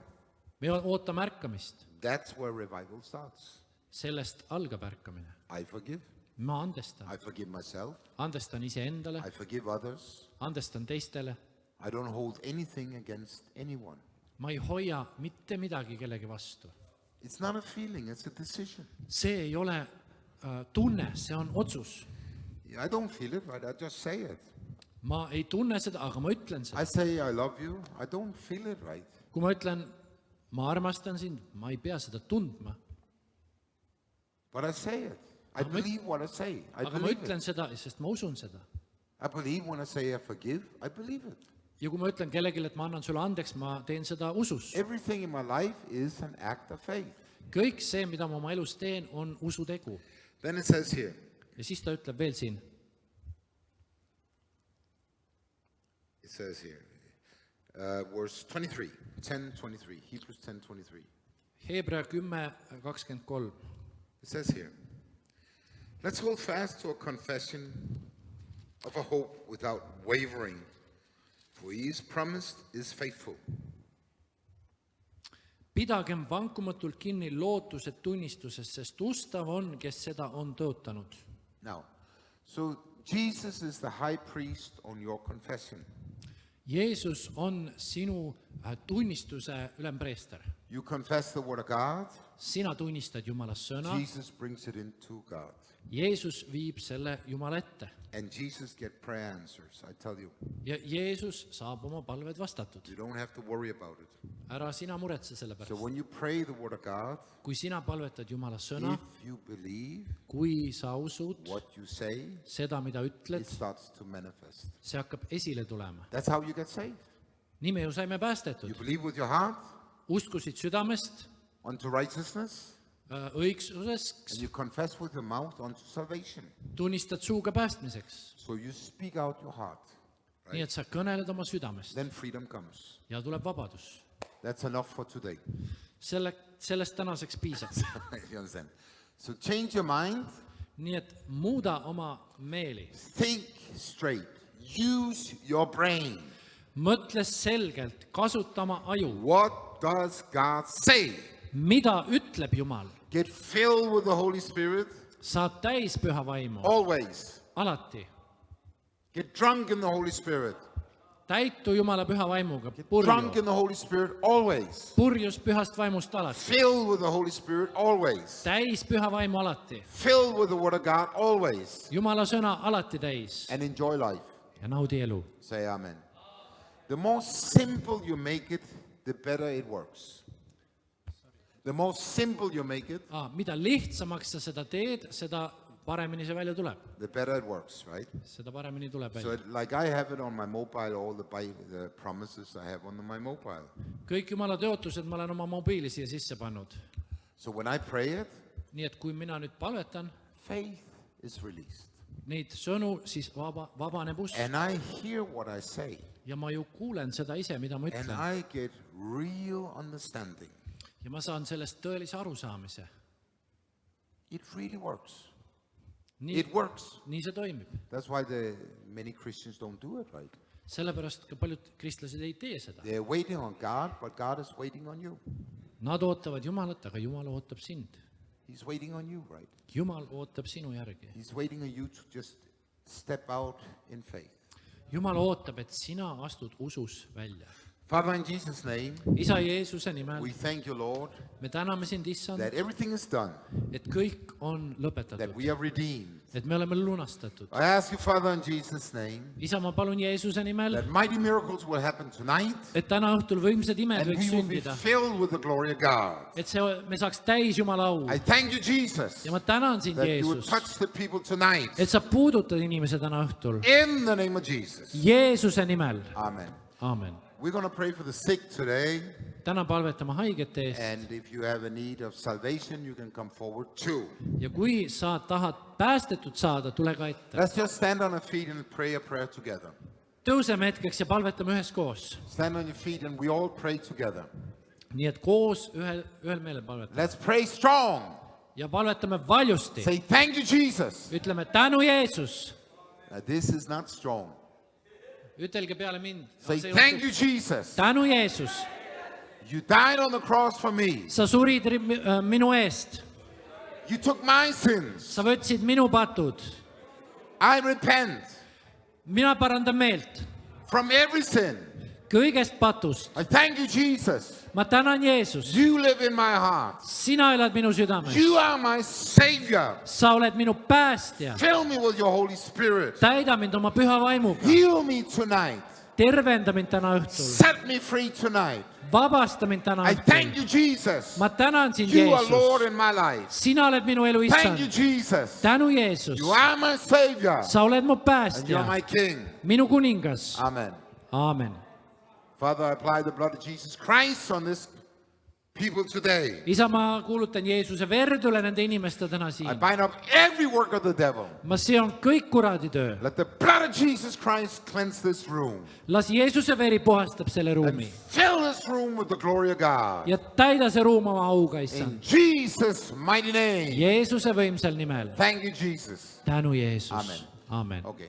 Me ootame ärkamist. That's where revival starts. Sellest algab ärkamine. I forgive. Ma andestan. I forgive myself. Andestan iseendale, I forgive others. andestan teistele. I don't hold anything against anyone. Ma ei hoia mitte midagi kellegi vastu. It's not a feeling, it's a decision. See ei ole tunne, see on otsus. I don't feel it, right? I just say it. Ma ei tunne seda, aga ma ütlen seda. I say I love you. I don't feel it, right? kui ma ütlen, ma armastan sind, ma ei pea seda tundma. But I say it. I believe what I say. I Aga ma believe it. ütlen seda, sest ma usun seda. I believe when I say I forgive, I believe it. Ja kui ma ütlen kellelegi, et ma annan sulle andeks, ma teen seda usus. Everything in my life is an act of faith. Kõik see, mida ma oma elus teen, on usutegu. Then it says here, Ja siis ta ütleb veel siin. it says here, verse 23, 10:23, Hebrews 10:23. Hebra 10:23. It says here, let's hold fast to a confession of a hope without wavering, for he is promised is faithful. Pidagem vankumatult kinni lootuse tunnistusest, sest ustav on, kes seda on tõotanud. Now, so Jesus is the high priest on your confession. Jeesus on sinu tunnistuse ülempreester. You confess the word of God, Sina tunnistad Jumala sõna, Jesus brings it into God. Jeesus viib selle Jumala ette And Jesus get prayer answers, I tell you. ja Jeesus saab oma palved vastatud. You don't have to worry about it. Ära sina muretse selle So pärast. when you pray the word of God, Kui sina palvetad Jumala sõna, if you believe kui sa usud what you say, seda, mida ütled, it starts to manifest. see hakkab esile tulema. That's how you get saved. Nii me ju saime You päästetud. believe with your heart Uskusid südamest unto righteousness, õigsuseks, and you confess with your mouth unto salvation. tunnistad suuga päästmiseks. So you speak out your heart. Nii et sa kõneled oma südamest Then freedom comes. ja tuleb vabadus. That's enough for today. Sellest tänaseks piisab. You understand? So change your mind, Nii et muuda oma meeli. think straight, use your brain. Mõtle selgelt, kasuta oma aju. What does God say? Mida ütleb Jumal? Get filled with the Holy Spirit Saad täis püha vaimu. always. Alati. Get drunk in the Holy Spirit. Täitu Jumala püha vaimuga. Drunk in the Holy Spirit always. Purjus pühast vaimust alati. Filled with the Holy Spirit always. Täis püha vaimu alati. Filled with the Word of God always. Jumala sõna alati täis. And enjoy life. Ja naudi elu. Say amen. The more simple you make it, the better it works. The more simple you make it, Mida lihtsamaks sa seda teed, seda paremini see välja tuleb. the better it works, right? Seda paremini tuleb So välja. like I have it on my mobile, all the promises I have on my mobile. Kõik Jumala tõotused ma olen oma mobiili siia sisse pannud. So when I pray it, Nii et kui mina nüüd palvetan faith is released. neid sõnu, siis vabaneb usk. And I hear what I say. Ja ma ju kuulen seda ise, mida ma And ütlen. I get real understanding. Ja ma saan sellest tõelise arusaamise. It really works. Nii, It works. nii see toimib. That's why many Christians don't do it right. Sellepärast ka paljud kristlased ei tee seda. They're waiting on God, but God is waiting on you. Nad ootavad Jumalat, aga Jumal ootab sind. He's waiting on you, right? Jumal ootab sinu järgi. He's waiting on you to just step out in faith. Jumal ootab, et sina astud usus välja. Father, in Jesus' name, Isa Jeesuse nimel, we thank you, Lord, me täname sind, issand, that everything is done, et kõik on that lõpetatud, we are redeemed. et me oleme lunastatud. I ask you, Father, in Jesus' name, Isa, ma palun Jeesuse nimel, that mighty miracles will happen tonight, et täna õhtul võimsad imed and võiks we will be sündida, filled with the glory of God. et me saaks täis Jumala au. I thank you, Jesus, Ja ma tänan sind, that you would Jeesus, touch the people tonight. et sa puudutad inimese täna õhtul. In the name of Jesus. Jeesuse nimel. Amen. Aamen. We're going to pray for the sick today. Täna palvetame haigete eest And if you have a need of salvation, you can come forward too. ja kui sa tahad päästetud saada, tule ka ette. Let's just stand on our feet and pray a prayer together. Tõuseme hetkeks ja palvetame üheskoos. Stand on your feet and we all pray together. Nii et koos ühel meelel palvetame. Let's pray strong. Ja palvetame valjusti. Say, thank you, Jesus. Ütleme tänu Jeesus. This is not strong. Ütelge peale mind. Say, thank you, Jesus. Tänu Jeesus. You died on the cross for me. Sa surid minu eest. You took my sins. Sa võtsid minu patud. I repent Mina parandan meelt. from every sin. Kõigest patust. I thank you, Jesus. Ma tänan Jeesus. You live in my heart. Sina elad minu südames. You are my Savior. Sa oled minu päästja. Fill me with your Holy Spirit. Täida mind oma püha vaimuga. Heal me tonight. tervenda mind täna õhtul, Set me free tonight. vabasta mind täna I thank õhtul. you, Jesus. Ma tänan sind, You are Lord Jeesus. in my life. Sina oled minu elu Thank you, issand. Jesus. Tänu, Jeesus. You are my Savior. Sa oled mu And you are päästja, my King. minu kuningas. Amen. Aamen. Father, I apply the blood of Jesus Christ on this people today. isa, ma kuulutan Jeesuse verd üle nende inimeste täna I siin. bind up every work of the devil. Ma seon kõik kuradi töö. Let the blood of Jesus Christ cleanse this room. Las Jeesuse veri puhastab selle ruumi Fill this room with the glory of God. ja täida see ruum oma auga, issand. In Jesus' mighty name. Jeesuse võimsal nimel. Thank you, Jesus. Tänu, Jeesus. Amen. Aamen. Okay.